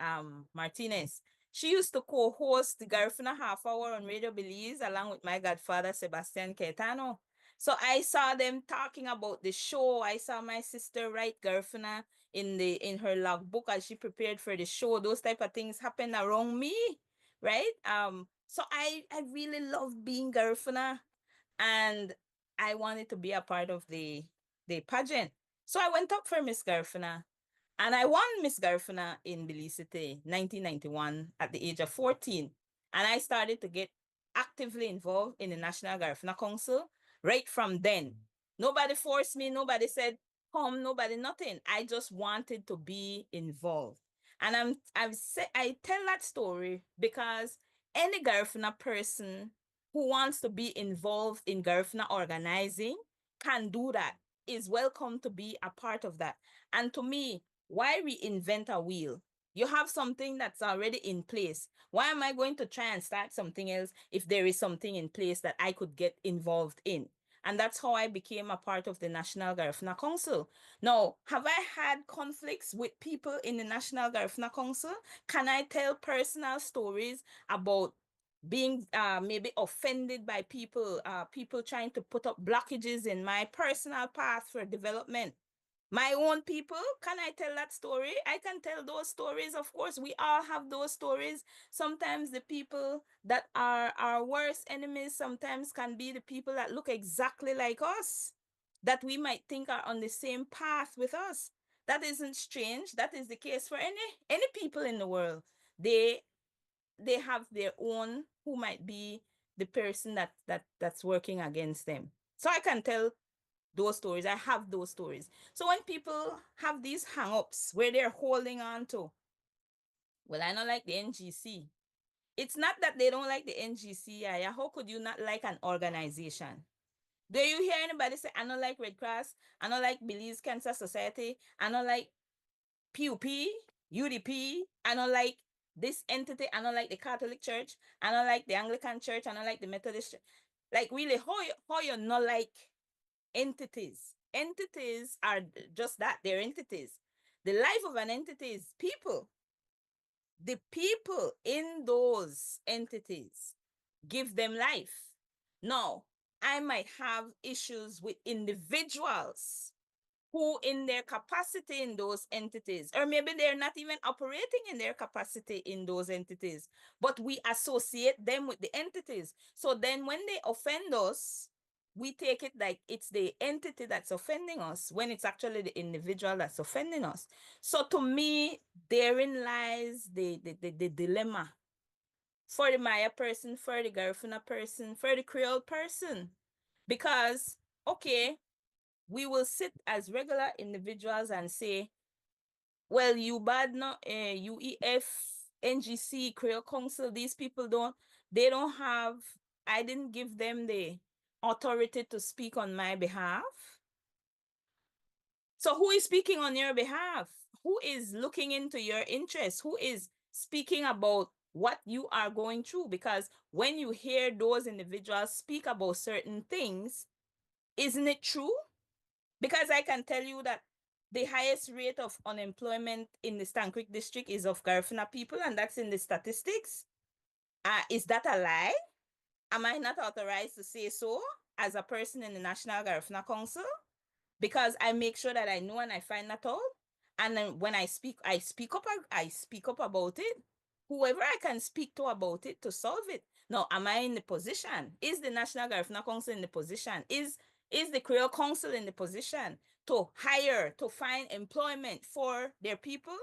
Martinez, she used to co-host the Garifuna Half Hour on Radio Belize along with my godfather, Sebastian Caetano. So I saw them talking about the show. I saw my sister write Garifuna in her logbook as she prepared for the show. Those type of things happened around me, right? So I really love being Garifuna and I wanted to be a part of the pageant. So I went up for Miss Garifuna and I won Miss Garifuna in Belize City 1991 at the age of 14. And I started to get actively involved in the National Garifuna Council right from then. Nobody forced me, nobody said, come, nobody, nothing. I just wanted to be involved. And I tell that story because any Garifuna person who wants to be involved in Garifuna organizing can do that, is welcome to be a part of that. And to me, why reinvent a wheel? You have something that's already in place. Why am I going to try and start something else if there is something in place that I could get involved in? And that's how I became a part of the National Garifuna Council. Now, have I had conflicts with people in the National Garifuna Council? Can I tell personal stories about being maybe offended by people trying to put up blockages in my personal path for development? My own people, can I tell that story? I can tell those stories. Of course, we all have those stories. Sometimes the people that are our worst enemies sometimes can be the people that look exactly like us, that we might think are on the same path with us. That isn't strange. That is the case for any people in the world. They they have their own who might be the person that's working against them. So I can tell those stories. I have those stories. So when people have these hang-ups where they're holding on to, well, I don't like the NGC. It's not that they don't like the NGC. How could you not like an organization? Do you hear anybody say, I don't like Red Cross, I don't like Belize Cancer Society, I don't like PUP, UDP, I don't like this entity, I don't like the Catholic Church, I don't like the Anglican Church, I don't like the Methodist Church. Like, really, how you not like entities? Entities are just that, they're entities. The life of an entity is people. The people in those entities give them life. Now, I might have issues with individuals who in their capacity in those entities, or maybe they're not even operating in their capacity in those entities, but we associate them with the entities. So then when they offend us, we take it like it's the entity that's offending us when it's actually the individual that's offending us. So to me, therein lies the dilemma for the Maya person, for the Garifuna person, for the Creole person. Because, okay, we will sit as regular individuals and say, well, you bad no UEF, NGC, Creole Council, these people they don't have, I didn't give them the authority to speak on my behalf. So who is speaking on your behalf? Who is looking into your interests? Who is speaking about what you are going through? Because when you hear those individuals speak about certain things, isn't it true? Because I can tell you that the highest rate of unemployment in the Stan Creek district is of Garifuna people, and that's in the statistics. Is that a lie? Am I not authorized to say so as a person in the National Garifuna Council? Because I make sure that I know and I find that out. And then when I speak up. I speak up about it. Whoever I can speak to about it to solve it. Now, am I in the position? Is the National Garifuna Council in the position? Is the Creole Council in the position to hire, to find employment for their people?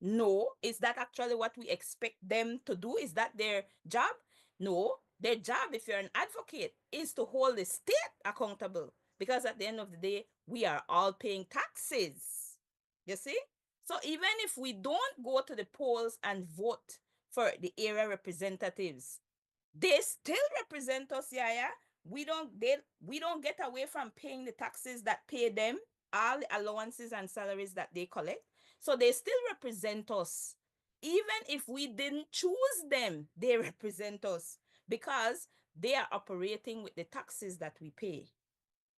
No. Is that actually what we expect them to do? Is that their job? No. Their job, if you're an advocate, is to hold the state accountable. Because at the end of the day, we are all paying taxes. You see? So even if we don't go to the polls and vote for the area representatives, they still represent us, YaYa. We don't get away from paying the taxes that pay them, all the allowances and salaries that they collect. So they still represent us. Even if we didn't choose them, they represent us because they are operating with the taxes that we pay.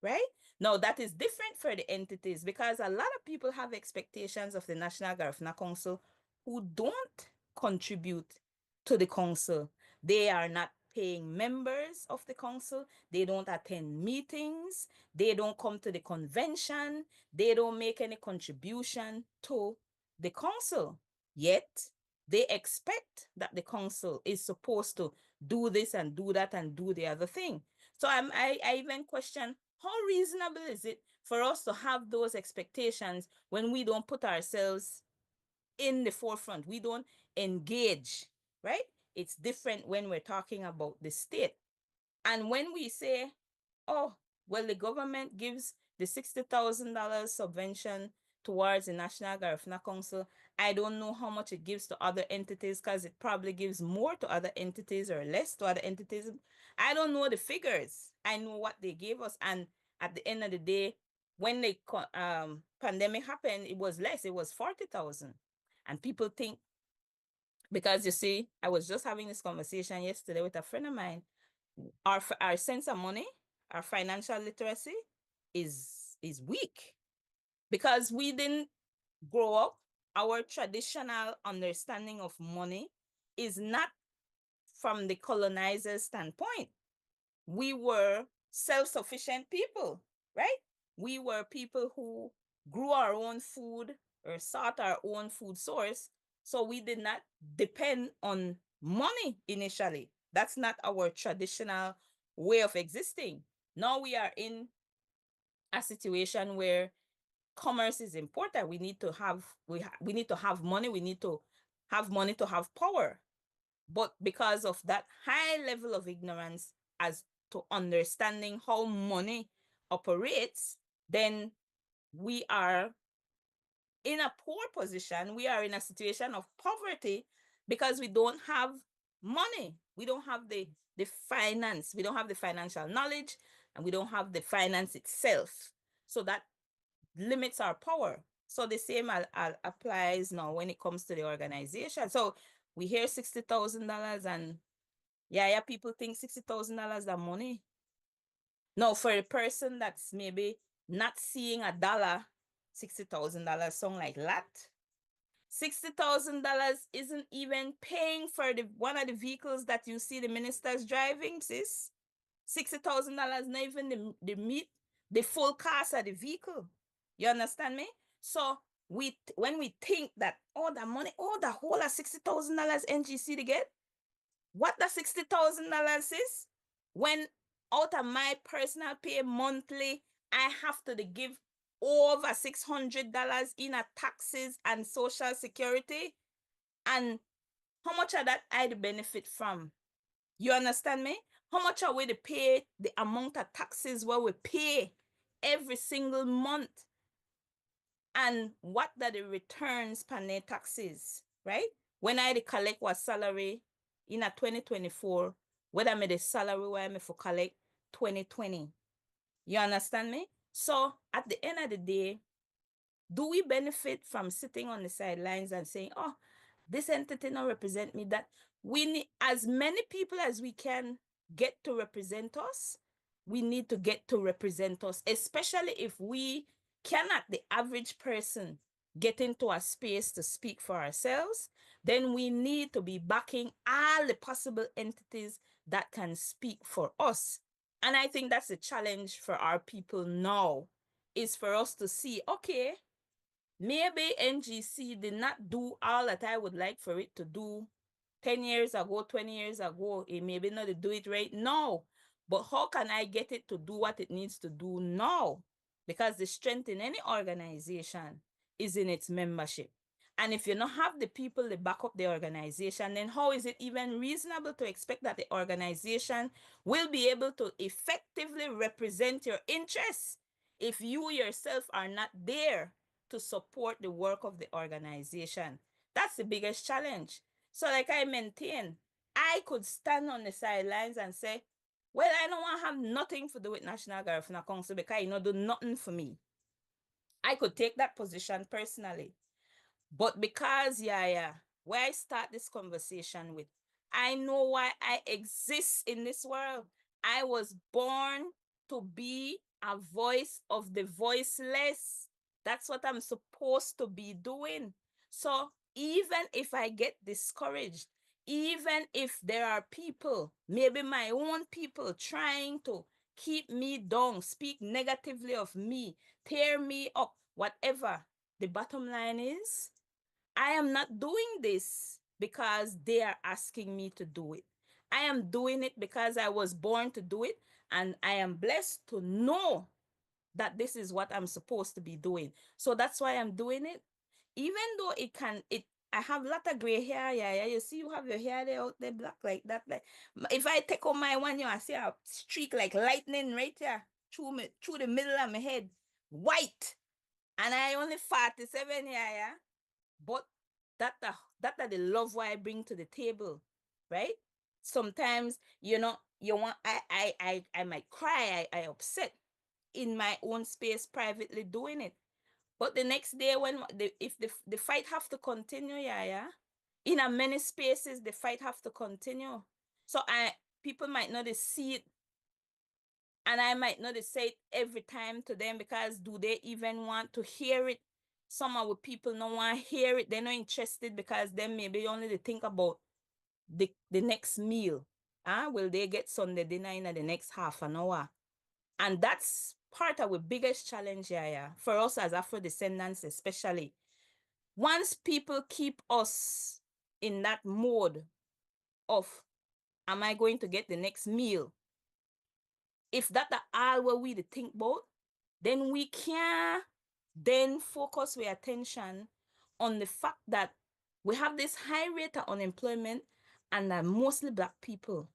Right? Now, that is different for the entities because a lot of people have expectations of the National Garifuna Council who don't contribute to the council. They are not paying members of the council. They don't attend meetings. They don't come to the convention. They don't make any contribution to the council. Yet, they expect that the council is supposed to do this and do that and do the other thing. So I even question how reasonable is it for us to have those expectations when we don't put ourselves in the forefront? We don't engage, right? It's different when we're talking about the state. And when we say, oh, well, the government gives the $60,000 subvention towards the National Garifuna Council. I don't know how much it gives to other entities because it probably gives more to other entities or less to other entities. I don't know the figures. I know what they gave us. And at the end of the day, when the pandemic happened, it was less. It was 40,000. And people think, because you see, I was just having this conversation yesterday with a friend of mine. Our sense of money, our financial literacy is weak because we didn't grow up. Our traditional understanding of money is not from the colonizer's standpoint. We were self-sufficient people, right? We were people who grew our own food or sought our own food source. So we did not depend on money initially. That's not our traditional way of existing. Now we are in a situation where commerce is important. We need to have we need to have money. We need to have money to have power. But because of that high level of ignorance as to understanding how money operates, then we are in a poor position. We are in a situation of poverty because we don't have money. We don't have the finance. We don't have the financial knowledge. and we don't have the finance itself. So that limits our power. So the same applies now when it comes to the organization. So we hear $60,000 and yeah, people think $60,000 is money. Now, for a person that's maybe not seeing a dollar, $60,000 sound like lot. $60,000 isn't even paying for the one of the vehicles that you see the ministers driving, sis. $60,000 not even the full cost of the vehicle. You understand me? So when we think that the money, the whole of $60,000 NGC to get, what the $60,000 is? When out of my personal pay monthly, I have to give over $600 in a taxes and social security, and how much of that I benefit from? You understand me? How much are we to pay the amount of taxes where we pay every single month? And what are the returns per net taxes, right? When I collect what salary in a 2024, whether I'm the salary where I'm for collect 2020. You understand me? So at the end of the day, do we benefit from sitting on the sidelines and saying, oh, this entity not represent me? That we need as many people as we can get to represent us. We need to get to represent us, especially if we cannot, the average person, get into a space to speak for ourselves. Then we need to be backing all the possible entities that can speak for us. And I think that's a challenge for our people now, is for us to see, okay, maybe NGC did not do all that I would like for it to do 10 years ago, 20 years ago. It maybe not to do it right now, but how can I get it to do what it needs to do now? Because the strength in any organization is in its membership. And if you don't have the people to back up the organization, then how is it even reasonable to expect that the organization will be able to effectively represent your interests if you yourself are not there to support the work of the organization? That's the biggest challenge. So like I maintain, I could stand on the sidelines and say, well, I don't want to have nothing to do with National Garifuna Council because you know do nothing for me. I could take that position personally. But because, YaYa, where I start this conversation with, I know why I exist in this world. I was born to be a voice of the voiceless. That's what I'm supposed to be doing. So even if I get discouraged, even if there are people, maybe my own people, trying to keep me down, speak negatively of me, tear me up, whatever, the bottom line is, I am not doing this because they are asking me to do it. I am doing it because I was born to do it, and I am blessed to know that this is what I'm supposed to be doing. So that's why I'm doing it. Even though I have a lot of gray hair, yeah. You see, you have your hair there out there black like that. Like, if I take on my one, I see a streak like lightning right here through the middle of my head, white, and I only 47 here, yeah. But that the love what I bring to the table, right? Sometimes, you want I might cry, I upset in my own space privately doing it. But the next day when if the fight have to continue, yeah, in a many spaces the fight have to continue. So people might not see it, and I might not say it every time to them, because do they even want to hear it? Some of the people don't want to hear it. They're not interested because then maybe only they think about the next meal. Will they get Sunday dinner in the next half an hour? And that's part of the biggest challenge here, for us as Afro-descendants especially. Once people keep us in that mode of, am I going to get the next meal? If that all what we think about, then we can then focus our attention on the fact that we have this high rate of unemployment, and are mostly Black people.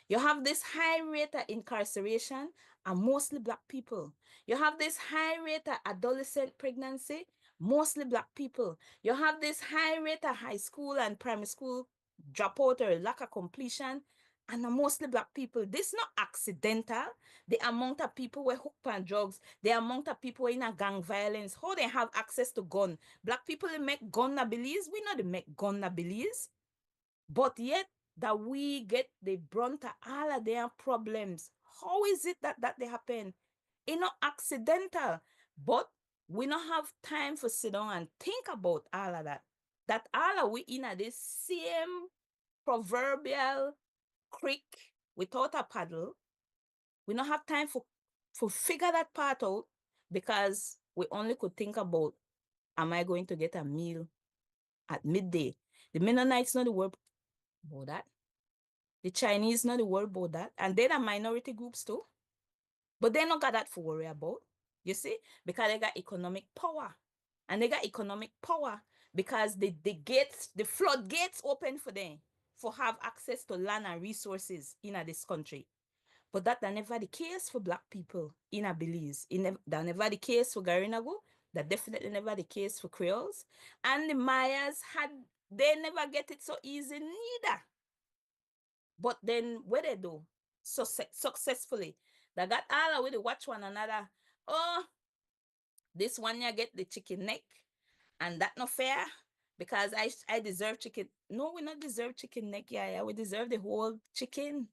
You have this high rate of incarceration, and mostly Black people. You have this high rate of adolescent pregnancy, mostly Black people. You have this high rate of high school and primary school dropout or lack of completion, and mostly black people. This not accidental. The amount of people were hooked on drugs, the amount of people in a gang violence, how they have access to gun. Black people they make gun abilities. We know they make gun abilities, but yet that we get the brunt of all of their problems. How is it that they happen? It's not accidental, but we don't have time for sit down and think about all of that. That all of we in a this same proverbial creek without a paddle. We don't have time for figure that part out because we only could think about, am I going to get a meal at midday? The Mennonites know the word about that. The Chinese know the word about that. And they're the minority groups too. But they not got that for worry about. You see? Because they got economic power. And they got economic power because the gates, the floodgates open for them for have access to land and resources in this country. But that never the case for black people in a Belize. That never the case for Garinago. That definitely never the case for Creoles. And the Mayas they never get it so easy neither. But then what they do so successfully, they got all the way to watch one another. Oh, this one you get the chicken neck, and that not fair because I deserve chicken. No, we not deserve chicken neck, yeah. We deserve the whole chicken.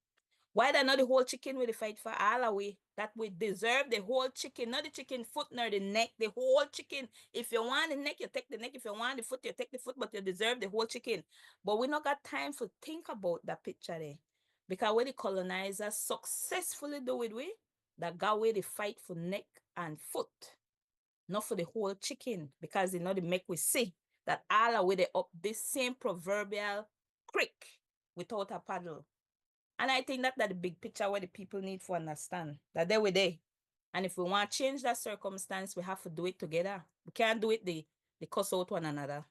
Why they not the whole chicken with the fight for all away? That we deserve the whole chicken, not the chicken foot nor the neck, the whole chicken. If you want the neck, you take the neck. If you want the foot, you take the foot, but you deserve the whole chicken. But we not got time to think about that picture there. Because when the colonizers successfully do it, that got away the fight for neck and foot, not for the whole chicken, because they know the make we see that all are with up this same proverbial creek without a paddle. And I think that the big picture where the people need to understand that they were there. And if we want to change that circumstance, we have to do it together. We can't do it the cuss out one another.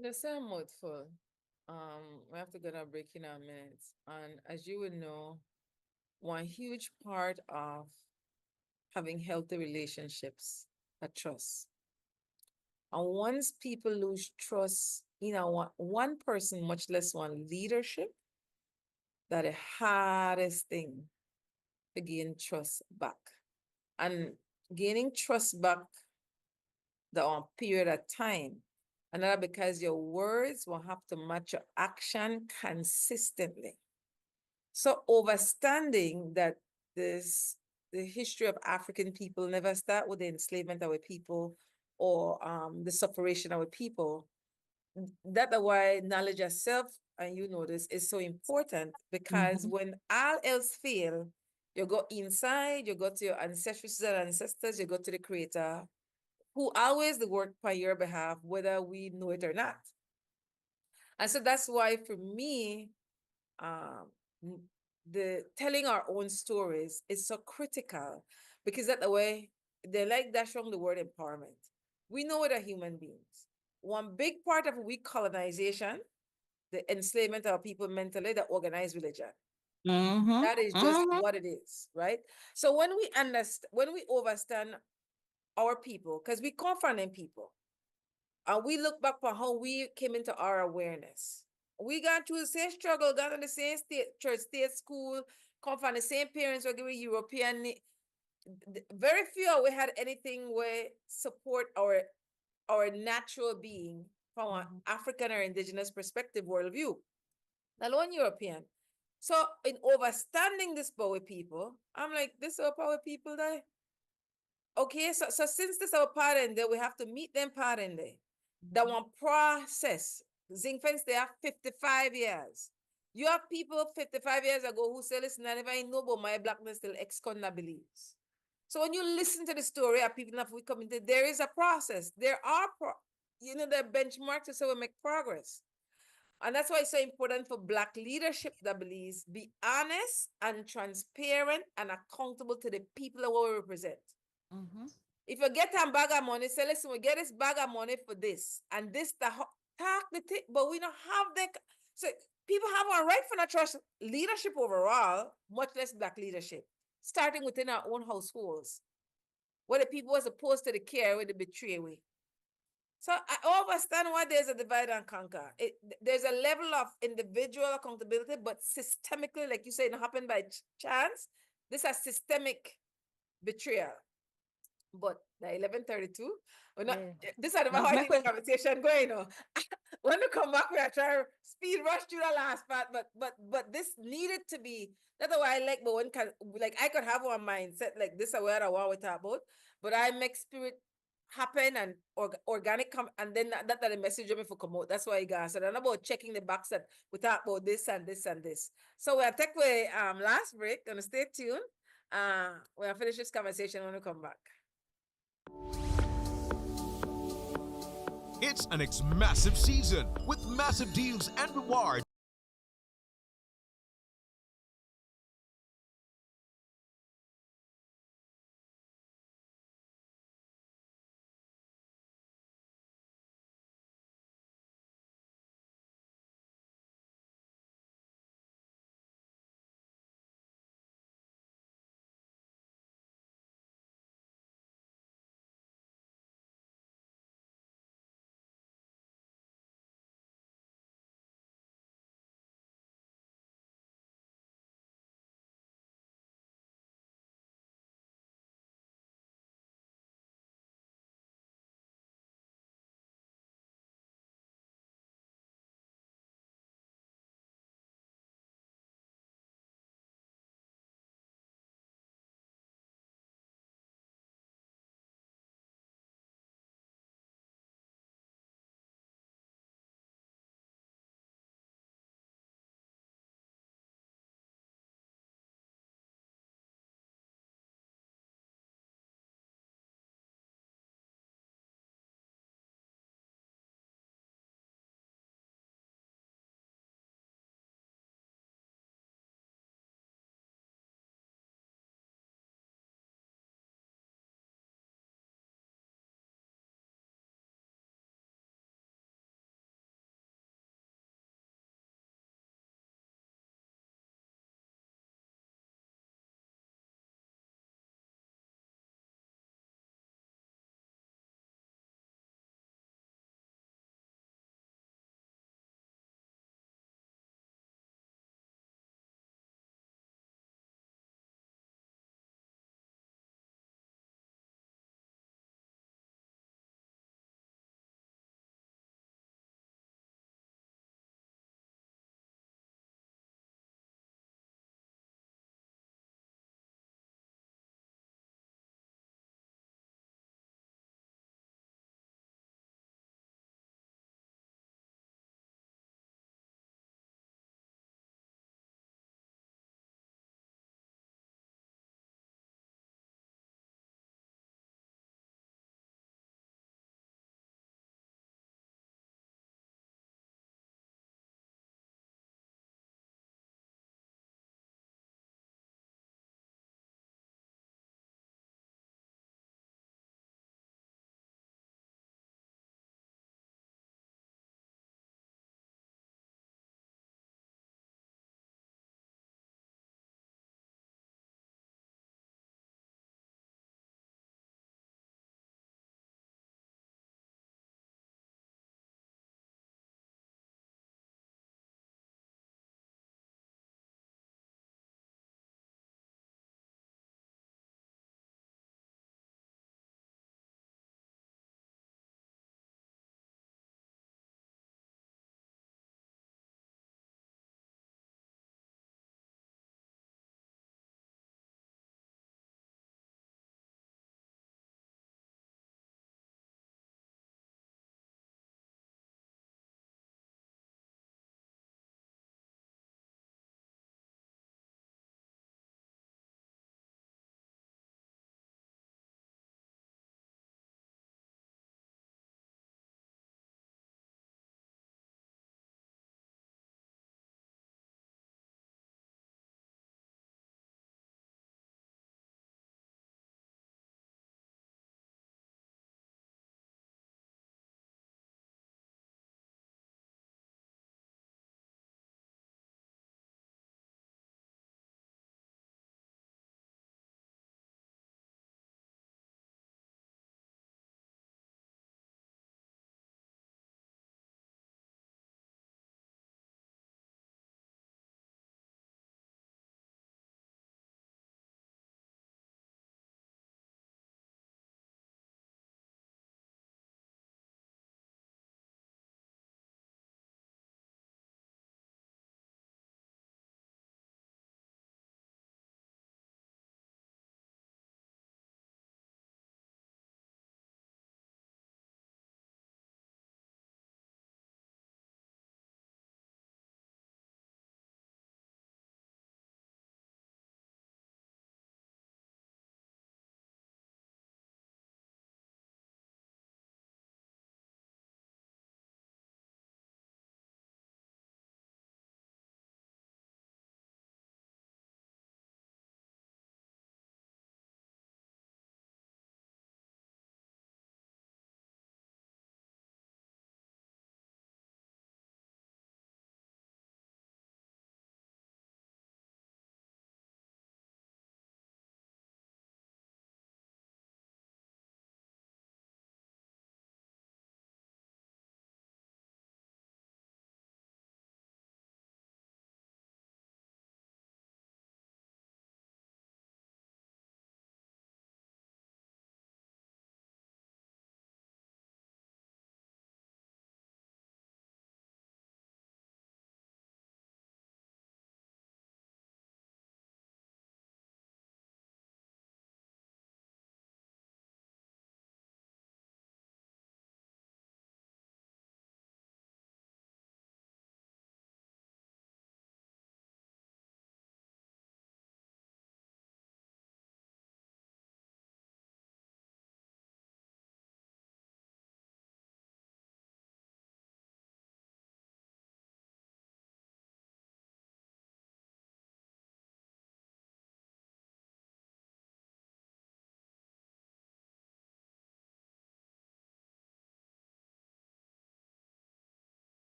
The same mouthful. We have to go to break in a minute. And as you would know, one huge part of having healthy relationships are trust. And once people lose trust in one person, much less one leadership, that the hardest thing to gain trust back. And gaining trust back the period of time. Another because your words will have to match your action consistently. So overstanding that the history of African people never start with the enslavement of our people or the separation of our people. That's why knowledge of self, and you know this, is so important because when all else fail, you go inside, you go to your ancestors and ancestors, you go to the creator, who always the work on your behalf, whether we know it or not. And so that's why for me, the telling our own stories is so critical because that the way they like that from the word empowerment. We know it are human beings. One big part of weak colonization, the enslavement of people mentally, the organized religion. That is just what it is, right? So when we understand, when we understand our people, because we come from them people, and we look back on how we came into our awareness. We got through the same struggle, got in the same church, state school, come from the same parents, were given European. Very few we had anything where support our natural being from an African or indigenous perspective worldview, not alone European. So in overstanding this power people, I'm like, this is our power people there. Okay, so since this our parent there, we have to meet them parent there. That one process. Zinc fence they have 55 years. You have people 55 years ago who say, listen, I never know about my blackness till ex-con believes. So when you listen to the story of people that we come into, there is a process. There are, the benchmarks to say we make progress. And that's why it's so important for Black leadership that believes be honest and transparent and accountable to the people that we represent. If you get a bag of money, say, listen, we get this bag of money for this, and this, talk the thing, but we don't have that. So people have a right for not trust leadership overall, much less Black leadership, starting within our own households, where the people was opposed to the care, where they betray we. So I understand why there's a divide and conquer. There's a level of individual accountability, but systemically, like you say, it happened by chance. This is systemic betrayal. But the 11:32, we're not. Yeah. This is about Now, how I my think the question. conversation going on. When we come back, we are trying to speed rush through the last part, but this needed to be. That's why I like, but one can like I could have one mindset like this is where I want to talk about, but I make spirit happen and organic come and then that the message me for come out. That's why I got so then about checking the box that we talk about this and this and this. So we'll take away last break. Gonna stay tuned. We'll finish this conversation when we come back. It's an massive season with massive deals and rewards.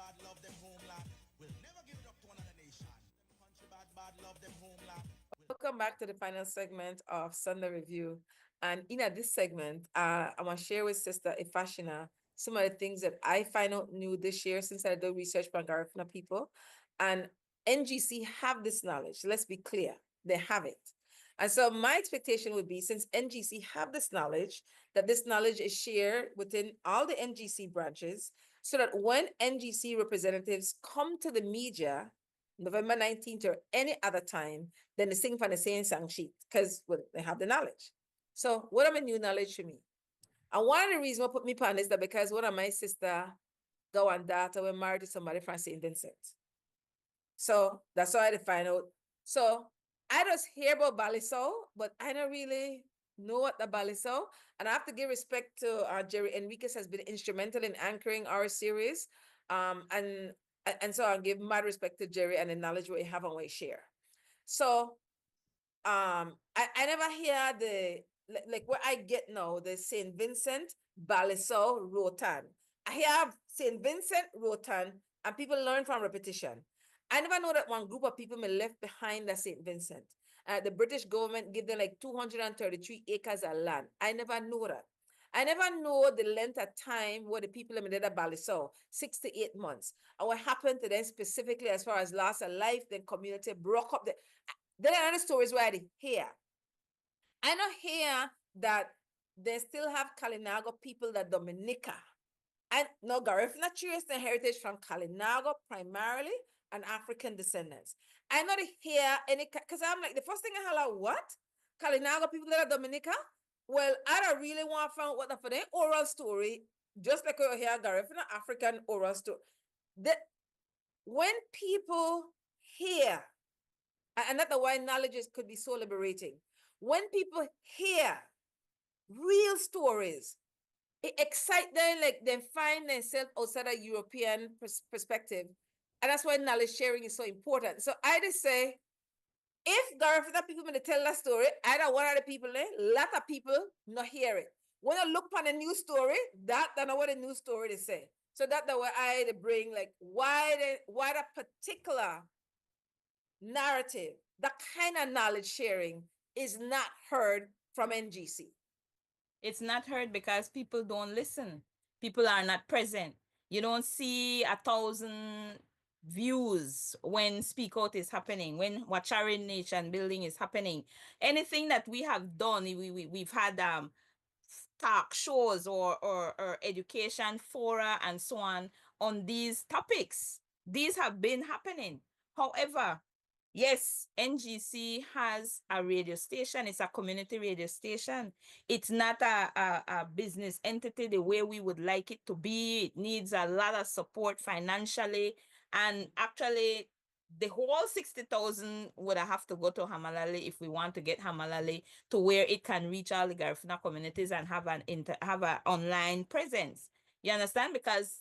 bad, love them homeland. We'll never give it up to another nation. Country bad, bad, love them homeland. Welcome back to the final segment of Sunday Review. And in this segment, I'm going to share with Sister Ifasina some of the things that I find out new this year since I do research for Garifuna people. And NGC have this knowledge. Let's be clear, they have it. And so my expectation would be, since NGC have this knowledge, that this knowledge is shared within all the NGC branches, so that when NGC representatives come to the media, November 19th or any other time, then they sing from the same song sheet because they have the knowledge. So what am a new knowledge for me? And one of the reasons what put me on is that because one of my sister go and daughter were married to somebody from St. Vincent. So that's how I find out. So I just hear about Balisau, but I don't really know what the Balisau. And I have to give respect to Jerry Enriquez has been instrumental in anchoring our series. And so I'll give mad respect to Jerry and the knowledge we have and we share. So I never hear the like where I get now the St. Vincent, Balisau, Rotan. I hear St. Vincent, Rotan, and people learn from repetition. I never know that one group of people may left behind the St. Vincent. The British government give them like 233 acres of land. I never know that. I never know the length of time where the people in the Balisau, 6 to 8 months. And what happened to them specifically as far as loss of life, then community broke up. There are other stories where I hear. I don't hear that they still have Kalinago people that Dominica. And no, Garifuna trace their heritage from Kalinago primarily and African descendants. I not hear any, because I'm like, the first thing I holler, what? Kalinago people that are Dominica? Well, I don't really want to find out what for their oral story, just like you hear Garifuna African oral story. When people hear, and that's why knowledge could be so liberating. When people hear real stories, it excites them, like they find themselves outside a European perspective. And that's why knowledge sharing is so important. So I just say, if Garifuna people may tell that story, either one of the people there, a lot of people not hear it. When I look on a news story, that's not what a news story they say. So that's the way I bring like why the particular narrative, the kind of knowledge sharing is not heard from NGC. It's not heard because people don't listen. People are not present. You don't see 1,000 views when Speak Out is happening, when Wacharin Nation building is happening. Anything that we have done, we've had talk shows or education fora and so on these topics. These have been happening. However, yes, NGC has a radio station. It's a community radio station. It's not a business entity the way we would like it to be. It needs a lot of support financially. And actually, the whole 60,000 would have to go to Hamalali if we want to get Hamalali to where it can reach all the Garifuna communities and have an online presence. You understand? Because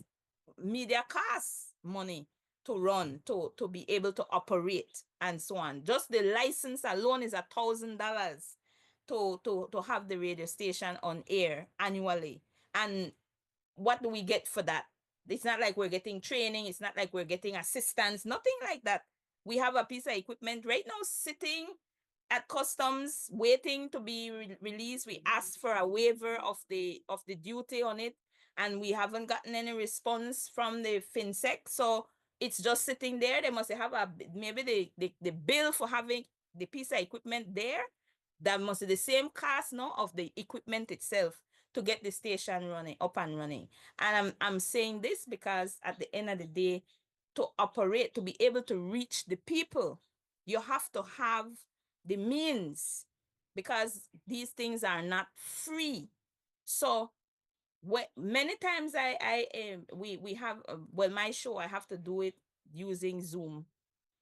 media costs money to run, to be able to operate and so on. Just the license alone is $1,000 to have the radio station on air annually. And what do we get for that? It's not like we're getting training. It's not like we're getting assistance, nothing like that. We have a piece of equipment right now sitting at customs waiting to be released. We asked for a waiver of the duty on it, and we haven't gotten any response from the FinSec. So it's just sitting there. They must have maybe the bill for having the piece of equipment there. That must be the same cost now of the equipment itself to get the station up and running. And I'm saying this because at the end of the day, to operate, to be able to reach the people, you have to have the means, because these things are not free. So many times we have my show, I have to do it using Zoom.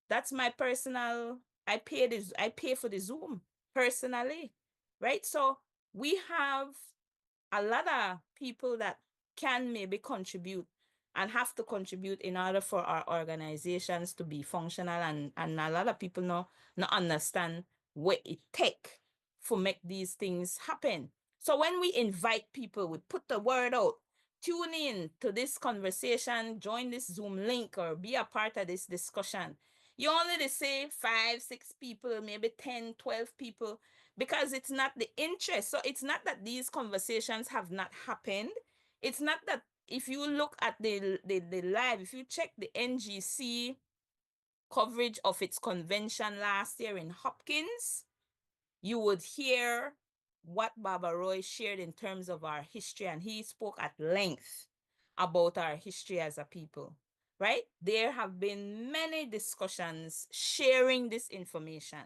That's my personal, I pay for the Zoom personally, right? So we have a lot of people that can maybe contribute and have to contribute in order for our organizations to be functional, and a lot of people not understand what it take for make these things happen. So when we invite people, we put the word out, tune in to this conversation, join this Zoom link, or be a part of this discussion. You only say 5, 6 people, maybe 10, 12 people, because it's not the interest. So it's not that these conversations have not happened. It's not that if you look at the live, if you check the NGC coverage of its convention last year in Hopkins, you would hear what Baba Roy shared in terms of our history, and he spoke at length about our history as a people, right? There have been many discussions sharing this information,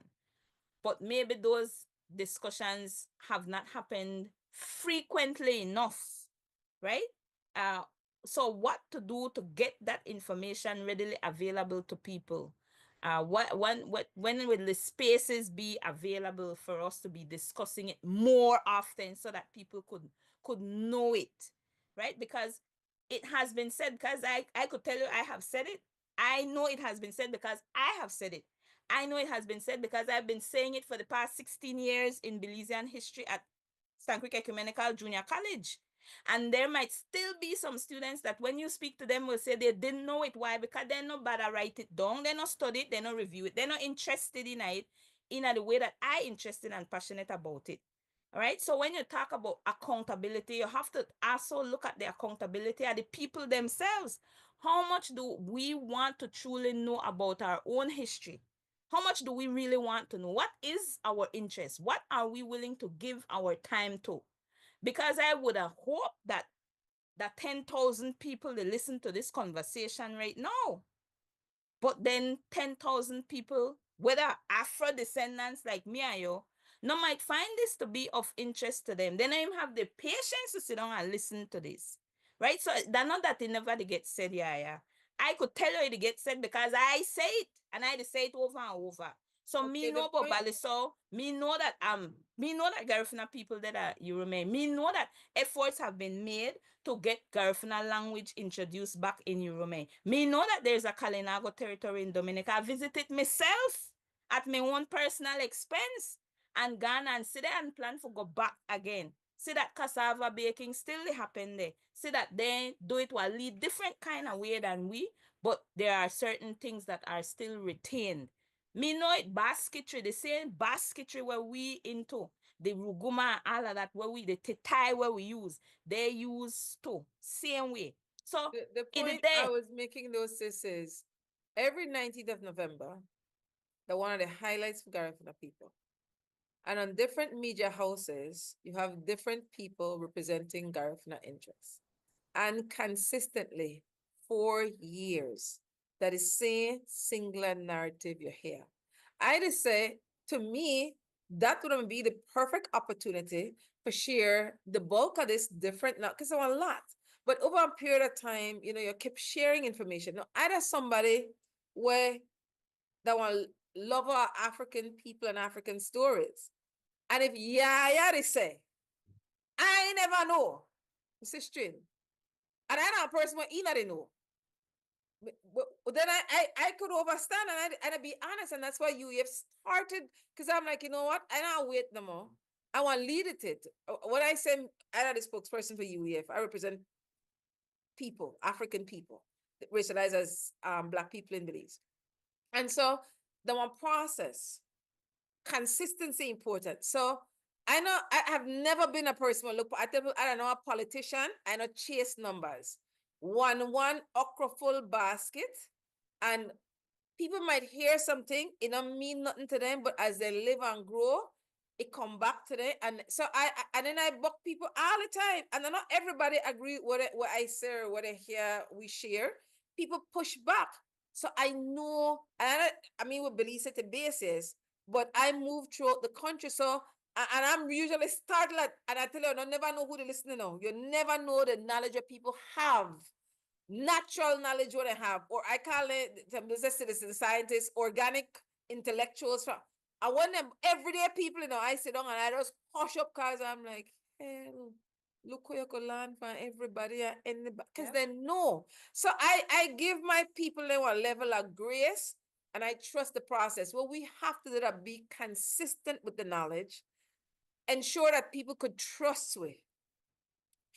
but maybe those discussions have not happened frequently enough, right? Uh, so what to do to get that information readily available to people? When will the spaces be available for us to be discussing it more often so that people could know it, right? Because it has been said, because I could tell you I have said it. I know it has been said because I have said it. I know it has been said because I've been saying it for the past 16 years in Belizean history at St. Creek Ecumenical Junior College. And there might still be some students that when you speak to them will say they didn't know it. Why? Because they're not bother write it down, they're not study it, they're not review it, they're not interested in it in the way that I interested and passionate about it. All right. So when you talk about accountability, you have to also look at the accountability of the people themselves. How much do we want to truly know about our own history? How much do we really want to know? What is our interest? What are we willing to give our time to? Because I would have hoped that 10,000 people that listen to this conversation right now, but then 10,000 people, whether Afro descendants like me and you, no might find this to be of interest to them. They don't even have the patience to sit down and listen to this, right? So they're not that they never get said, yeah. I could tell you it gets said because I say it, and I say it over and over. So me Okay, the know about point. Baliso, me know that Garifuna people that are you remain. Me know that efforts have been made to get Garifuna language introduced back in Europe. Me know that there's a Kalinago territory in Dominica. I visited myself at my own personal expense and gone and sit there and plan for go back again. See that cassava baking still happen there. See that they do it while lead different kind of way than we, but there are certain things that are still retained. Me know it basketry, the same basketry where we into the ruguma, all of that, where we the tetai where we use, they use too. Same way. So The it is point I there. was making, those sis, is every 19th of November, the one of the highlights for Garifuna people. And on different media houses, you have different people representing Garifuna interests. And consistently, for years, that is same singular narrative you hear. I just say, to me, that would be the perfect opportunity for share the bulk of this different, not because I want a lot, but over a period of time, you keep sharing information. Now, either somebody where that want love our African people and African stories. And if YaYa they say, I never know, it's a string. And I know a person what he not know. But then I could overstand and I'd be honest, and that's why you have started, because I'm like, you know what? I don't wait no more. I want to lead it. When I say I'm not the spokesperson for UEF, I represent people, African people, racialized as Black people in Belize. And so the one process, consistency important. So I know I have never been a person who look, I don't know, a politician, I know chase numbers. One okra full basket, and people might hear something, it don't mean nothing to them, but as they live and grow, it come back to them. And so and then I book people all the time, and not everybody agree with what I say or what I hear we share. People push back. So I know, and I mean, we believe at the basis, but I move throughout the country. So, and I'm usually startled, and I tell you, I never know who to listen to now. You never know the knowledge that people have, natural knowledge what I have, or I call it the business citizen scientists, organic intellectuals. I want them everyday people, I sit down and I just hush up because I'm like, hell, look where you could learn from everybody and because they know. So I give my people a level of grace and I trust the process. Well, we have to do that, be consistent with the knowledge, ensure that people could trust with.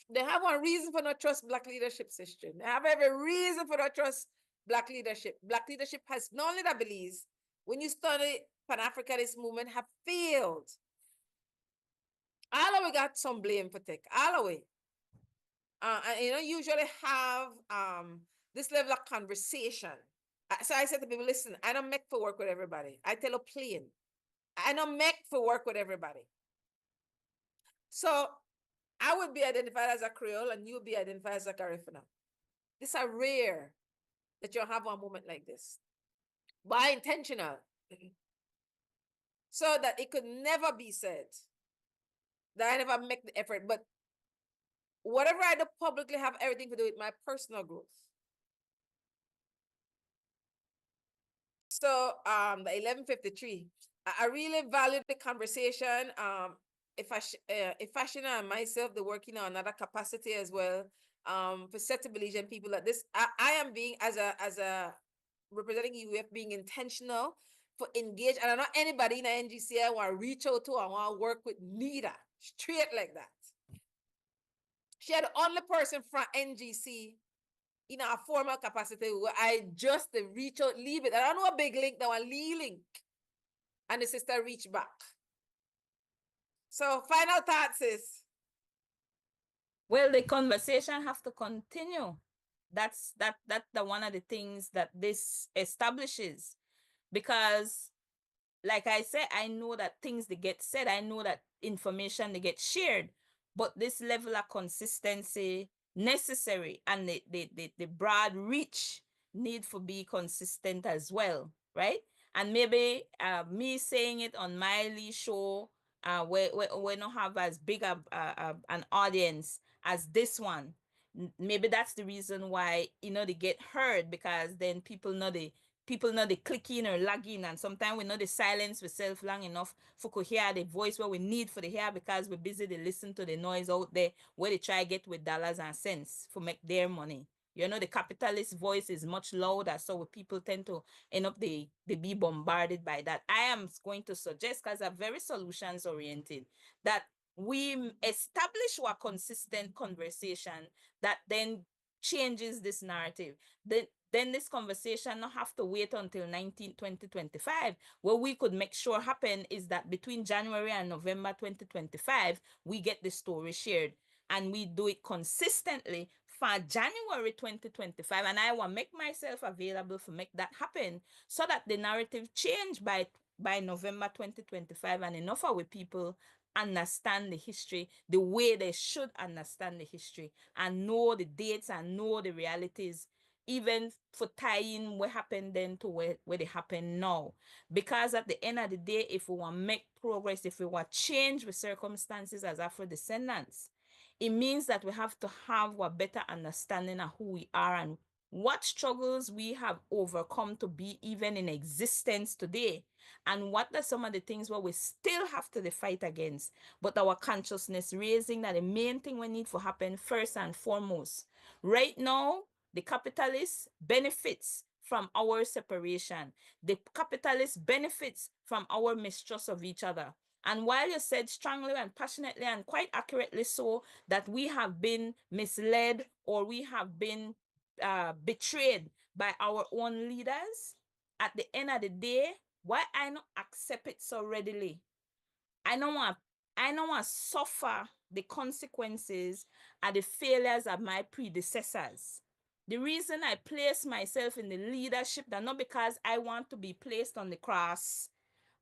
They have one reason for not trust black leadership, sister. They have every reason for not trust black leadership. Black leadership has not only that believes when you study Pan-Africanist movement have failed. All of we got some blame for take. All of we. And you know, usually have this level of conversation. So I said to people, listen, I don't make for work with everybody. I tell a plain. I don't make for work with everybody. So I would be identified as a Creole and you would be identified as a Garifuna. These are rare that you'll have one moment like this. By intentional. So that it could never be said that I never make the effort. But whatever I do publicly have everything to do with my personal growth. So the 1153, I really value the conversation. Ifasina and myself, they're working on another capacity as well. For set Belizean people that this, I am being as a representing UF being intentional for engage. And I know anybody in the NGC I want to reach out to, I want to work with neither straight like that. She had the only person from NGC in a formal capacity where I just reach out, leave it. I don't know a big link, that one link. And the sister reached back. So final thoughts is. Well, the conversation have to continue. That's the one of the things that this establishes. Because like I said, I know that things they get said, I know that information they get shared, but this level of consistency necessary and the broad reach need to be consistent as well, right? And maybe me saying it on my show, we don't have as big an audience as this one. Maybe that's the reason why, you know, they get heard, because then people know they click in or log in, and sometimes we know the silence we self long enough for to hear the voice what we need for the hear, because we're busy to listen to the noise out there where they try get with dollars and cents for make their money. You know, the capitalist voice is much louder, so people tend to end up they be bombarded by that. I am going to suggest, because I'm very solutions oriented, that we establish a consistent conversation that then changes this narrative. Then this conversation not have to wait until 2025. What we could make sure happen is that between January and November 2025, we get the story shared, and we do it consistently for January 2025. And I will make myself available to make that happen, so that the narrative change by November 2025, and enough of our people understand the history the way they should understand the history, and know the dates and know the realities, even for tying what happened then to where they happen now. Because at the end of the day, if we want to make progress, if we want to change with circumstances as Afro descendants, it means that we have to have a better understanding of who we are and what struggles we have overcome to be even in existence today, and what are some of the things where we still have to fight against, but our consciousness raising that the main thing we need to happen first and foremost. Right now, the capitalist benefits from our separation. The capitalist benefits from our mistrust of each other. And while you said strongly and passionately and quite accurately so that we have been misled or we have been betrayed by our own leaders, at the end of the day, why I not accept it so readily? I don't want to suffer the consequences of the failures of my predecessors. The reason I place myself in the leadership, that not because I want to be placed on the cross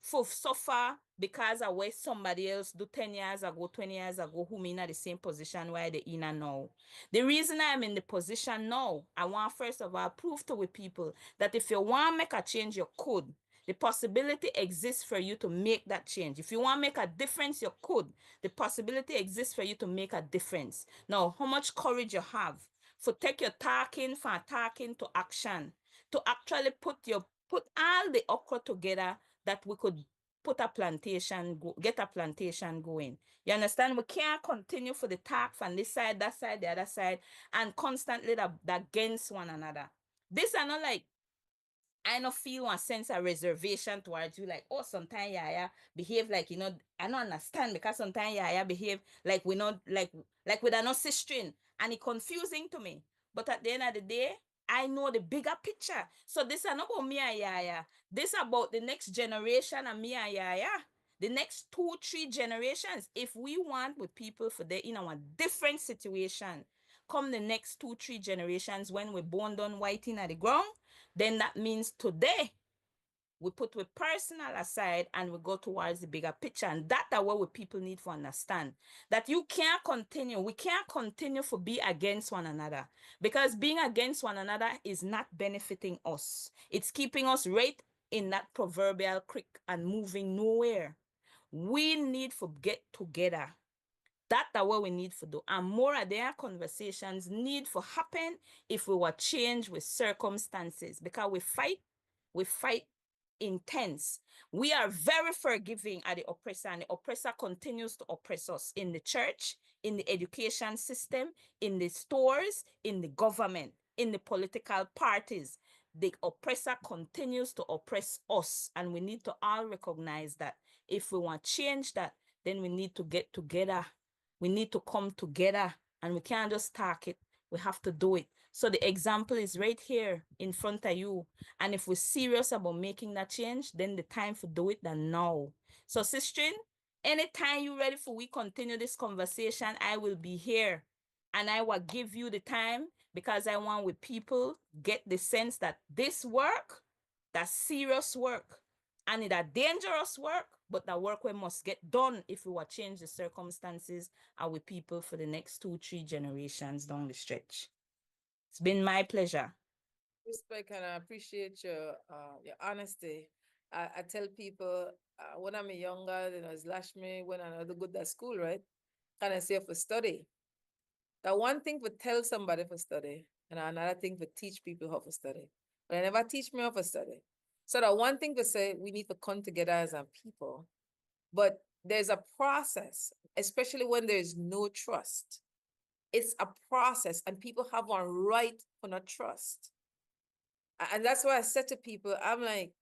for suffer because of what somebody else do 10 years ago, 20 years ago, who in the same position where they in now. The reason I'm in the position now, I want first of all prove to the people that if you want to make a change, you could. The possibility exists for you to make that change. If you want to make a difference, you could. The possibility exists for you to make a difference. Now, how much courage you have for take your talking from talking to action, to actually put all the okra together, that we could put a plantation, get a plantation going. You understand? We can't continue for the talk from this side, that side, the other side, and constantly that against one another. These are not like I not feel one sense of reservation towards you, like, oh, sometimes YaYa behave like, I don't understand, because sometimes YaYa behave like we not like with an string, and it confusing to me. But at the end of the day, I know the bigger picture. So this is not about me and YaYa. This is about the next generation and me and YaYa. The next 2, 3 generations. If we want with people for the in our different situation, come the next 2, 3 generations, when we're born done whiting at the ground, then that means today we put we personal aside and we go towards the bigger picture. And that's what we people need to understand, that we can't continue to be against one another, because being against one another is not benefiting us. It's keeping us right in that proverbial creek and moving nowhere. We need to get together. That's what we need to do. And more of their conversations need to happen if we were changed with circumstances. Because we fight intense. We are very forgiving at the oppressor, and the oppressor continues to oppress us in the church, in the education system, in the stores, in the government, in the political parties. The oppressor continues to oppress us, and we need to all recognize that. If we want to change that, then we need to get together. We need to come together, and we can't just talk it. We have to do it. So the example is right here in front of you. And if we're serious about making that change, then the time to do it than now. So Sistrin, anytime you're ready for we continue this conversation, I will be here. And I will give you the time, because I want with people get the sense that this work, that's serious work, and it's a dangerous work, but the work we must get done if we will change the circumstances and with people for the next 2, 3 generations down the stretch. It's been my pleasure. Respect, and I appreciate your honesty. I tell people when I'm younger, it's lash me when I'm not good at school, right? Can I say for study? That one thing for tell somebody for study, and another thing for teach people how to study. But I never teach me how to study. So that one thing to say, we need to come together as a people. But there's a process, especially when there's no trust. It's a process, and people have one right for not trust. And that's why I said to people, I'm like,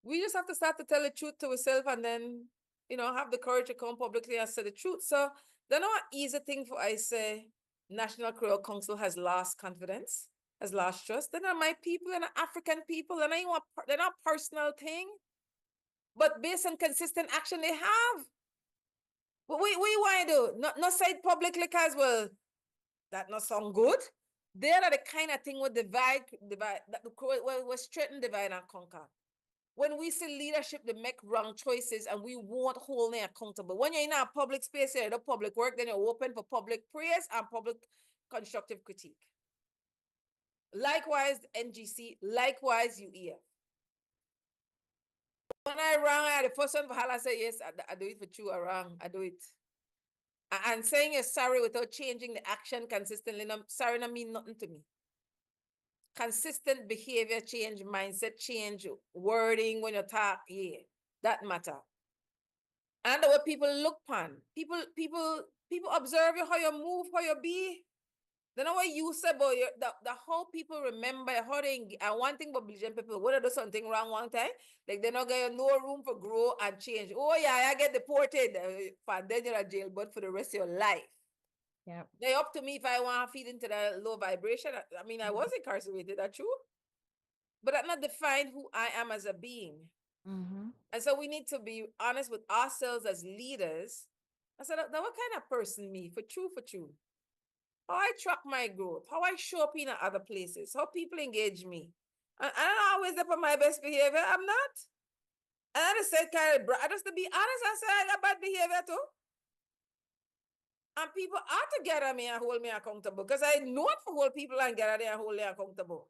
we just have to start to tell the truth to ourselves, and then, have the courage to come publicly and say the truth. So then not easy thing for I say, National Creole Council has lost confidence, has lost trust. They're not my people, they're not African people, they're not personal thing. But based on consistent action they have. What we want to do? Not say it publicly because, well, that not sound good. They are the kind of thing with divide, we straighten, divide, and conquer. When we see leadership, they make wrong choices, and we won't hold them accountable. When you're in a public space, you're in public work, then you're open for public praise and public constructive critique. Likewise, NGC, likewise, UEF. When I rang, I had the first one for Hala say, yes, I do it for you, I rang, I do it. And saying you're sorry without changing the action consistently, sorry don't mean nothing to me. Consistent behavior change, mindset change, wording when you talk, yeah, that matter. And the way people look pan, people observe you, how you move, how you be. They know what you say about the how people remember, how they, and one thing about Belgian people, when they do something wrong one time, like they not get no room for grow and change. Oh yeah, I get deported, and then you're in jail, but for the rest of your life. Yeah. They're up to me if I want to feed into that low vibration. I mean, I was incarcerated, that's true. But that not define who I am as a being. Mm-hmm. And so we need to be honest with ourselves as leaders. I said, now what kind of person me? For true. How I track my growth, how I show up in other places, how people engage me. And I'm not always up on my best behavior. I'm not. And I just said, just to be honest, I said I got bad behavior too. And people are to gather me and hold me accountable, because I know it for hold people and gather them and hold them accountable.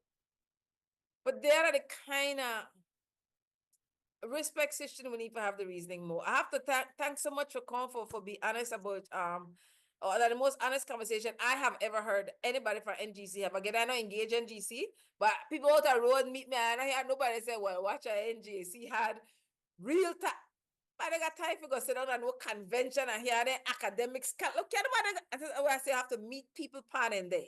But they are the kind of respect system we need to have the reasoning more. I have to thank so much for coming for be honest about the most honest conversation I have ever heard anybody from NGC have. Again, I don't engage NGC, but people out the road meet me and I hear nobody say, well, watch our NGC had real time. But I got time to go sit down and no convention and hear the academics. Look at what I say, I have to meet people pan in there.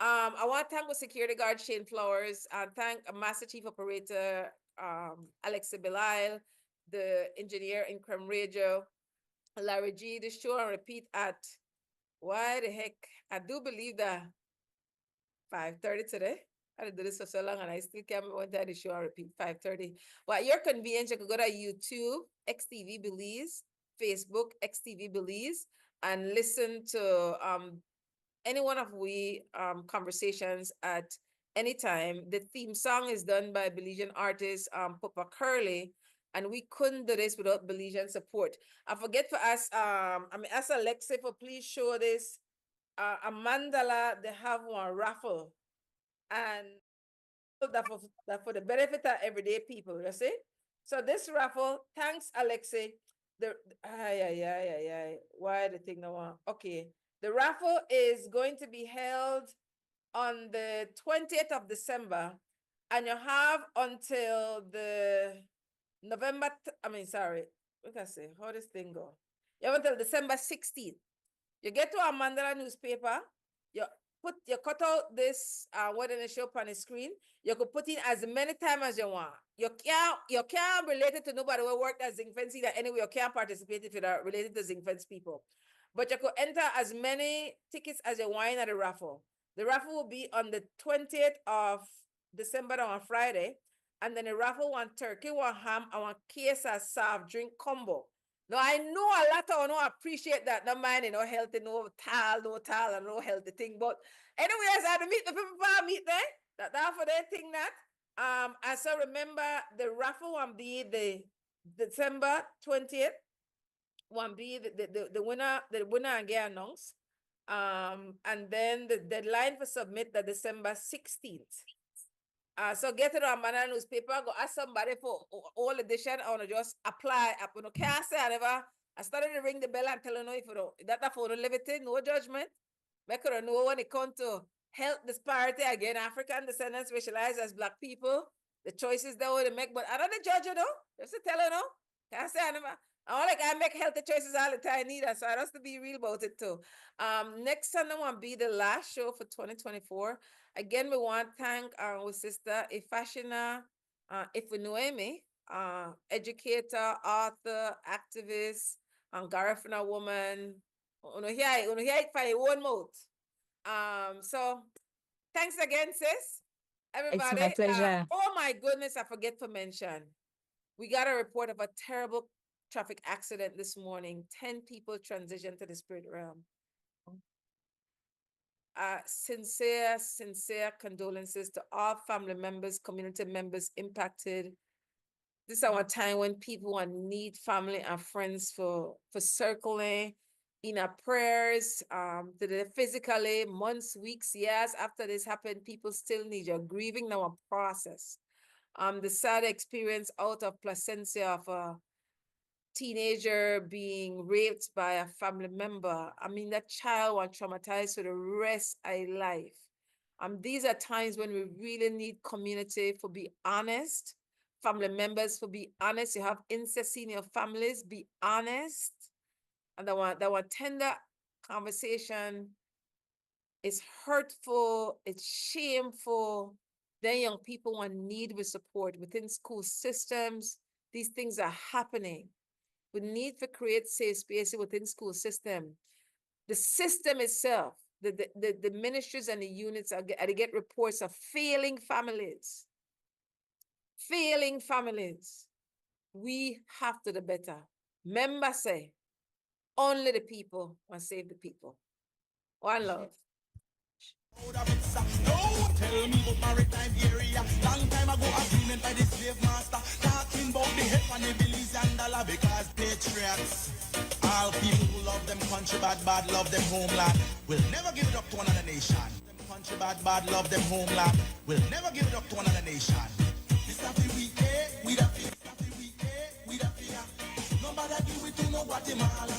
I want to thank the security guard Shane Flowers and thank Master Chief Operator Alexi Belial, the engineer in Creme Radio, Larry G. The show and repeat at why the heck I do believe that 5:30 today. I did this for so long and I still can't remember when the show and repeat 5:30. Well, at your convenience, you could go to YouTube, XTV Belize, Facebook, XTV Belize, and listen to any one of we conversations at any time. The theme song is done by Belizean artist Papa Curly, and we couldn't do this without Belizean support. I forget for us, ask Alexi for please show this. A mandala, they have one raffle, and that for the benefit of everyday people, you see? So this raffle, thanks Alexi. Why the thing no one? Okay. The raffle is going to be held on the 20th of December, and you have until the November, what can I say? How this thing go? You have until December 16th. You get to a mandala newspaper, you cut out this what in the show on the screen. You could put in as many times as you want. You can't relate it to nobody who worked at Zinc Fence either. Anyway, you can't participate if you're related to Zinc Fence people. But you could enter as many tickets as you want at the raffle. The raffle will be on the 20th of December on Friday. And then the raffle one turkey, one ham, and one case of soft drink combo. Now, I know a lot of you appreciate that. No mind, healthy, no towel, and no healthy thing. But anyways, I had to meet the people I meet there. That for their thing that. And so remember, the raffle one be the December 20th. One be the winner and get announced. And then the deadline for submit the December 16th. So get it on Marin newspaper, go ask somebody for all edition, I want to just apply. Can't say I started to ring the bell and tell you if you don't, that for no liberty, no judgment. Make her know when it comes to health disparity, again, African descendants racialized as Black people, the choices they want to make, but I don't judge you though. Just to tell you no. Can't say I make healthy choices all the time neither, so I have to be real about it too. Next Sunday will be the last show for 2024. Again, we want to thank our sister Ifasina, Ifasina, educator, author, activist, Garifuna woman. Uno hear it for your own mouth. So thanks again, sis. Everybody. It's my pleasure. Oh my goodness, I forget to mention. We got a report of a terrible traffic accident this morning. 10 people transitioned to the spirit realm. Sincere condolences to all family members, community members impacted. This is our time when people need family and friends for circling in our prayers, physically, months, weeks, years after this happened, people still need your grieving now a process. The sad experience out of Placencia of a teenager being raped by a family member. I mean, that child was traumatized for the rest of life. These are times when we really need community for be honest, family members for be honest. You have incest in your families, be honest. And that one tender conversation is hurtful, it's shameful. Then young people want need with support within school systems. These things are happening. We need to create safe spaces within school system. The system itself, the ministries and the units are get reports of failing families. Failing families. We have to do better. Members say, only the people want to save the people. One love. No, tell me about maritime area. Long time ago, agreement by the slave master. Talking about the head and the billies and dollar because patriots. All people who love them country bad, love them homeland. Will never give it up to another nation. Them country bad, love them homeland. Will never give it up to another nation. This happy we we the fear. We the fear. Nobody give it to no Guatemala.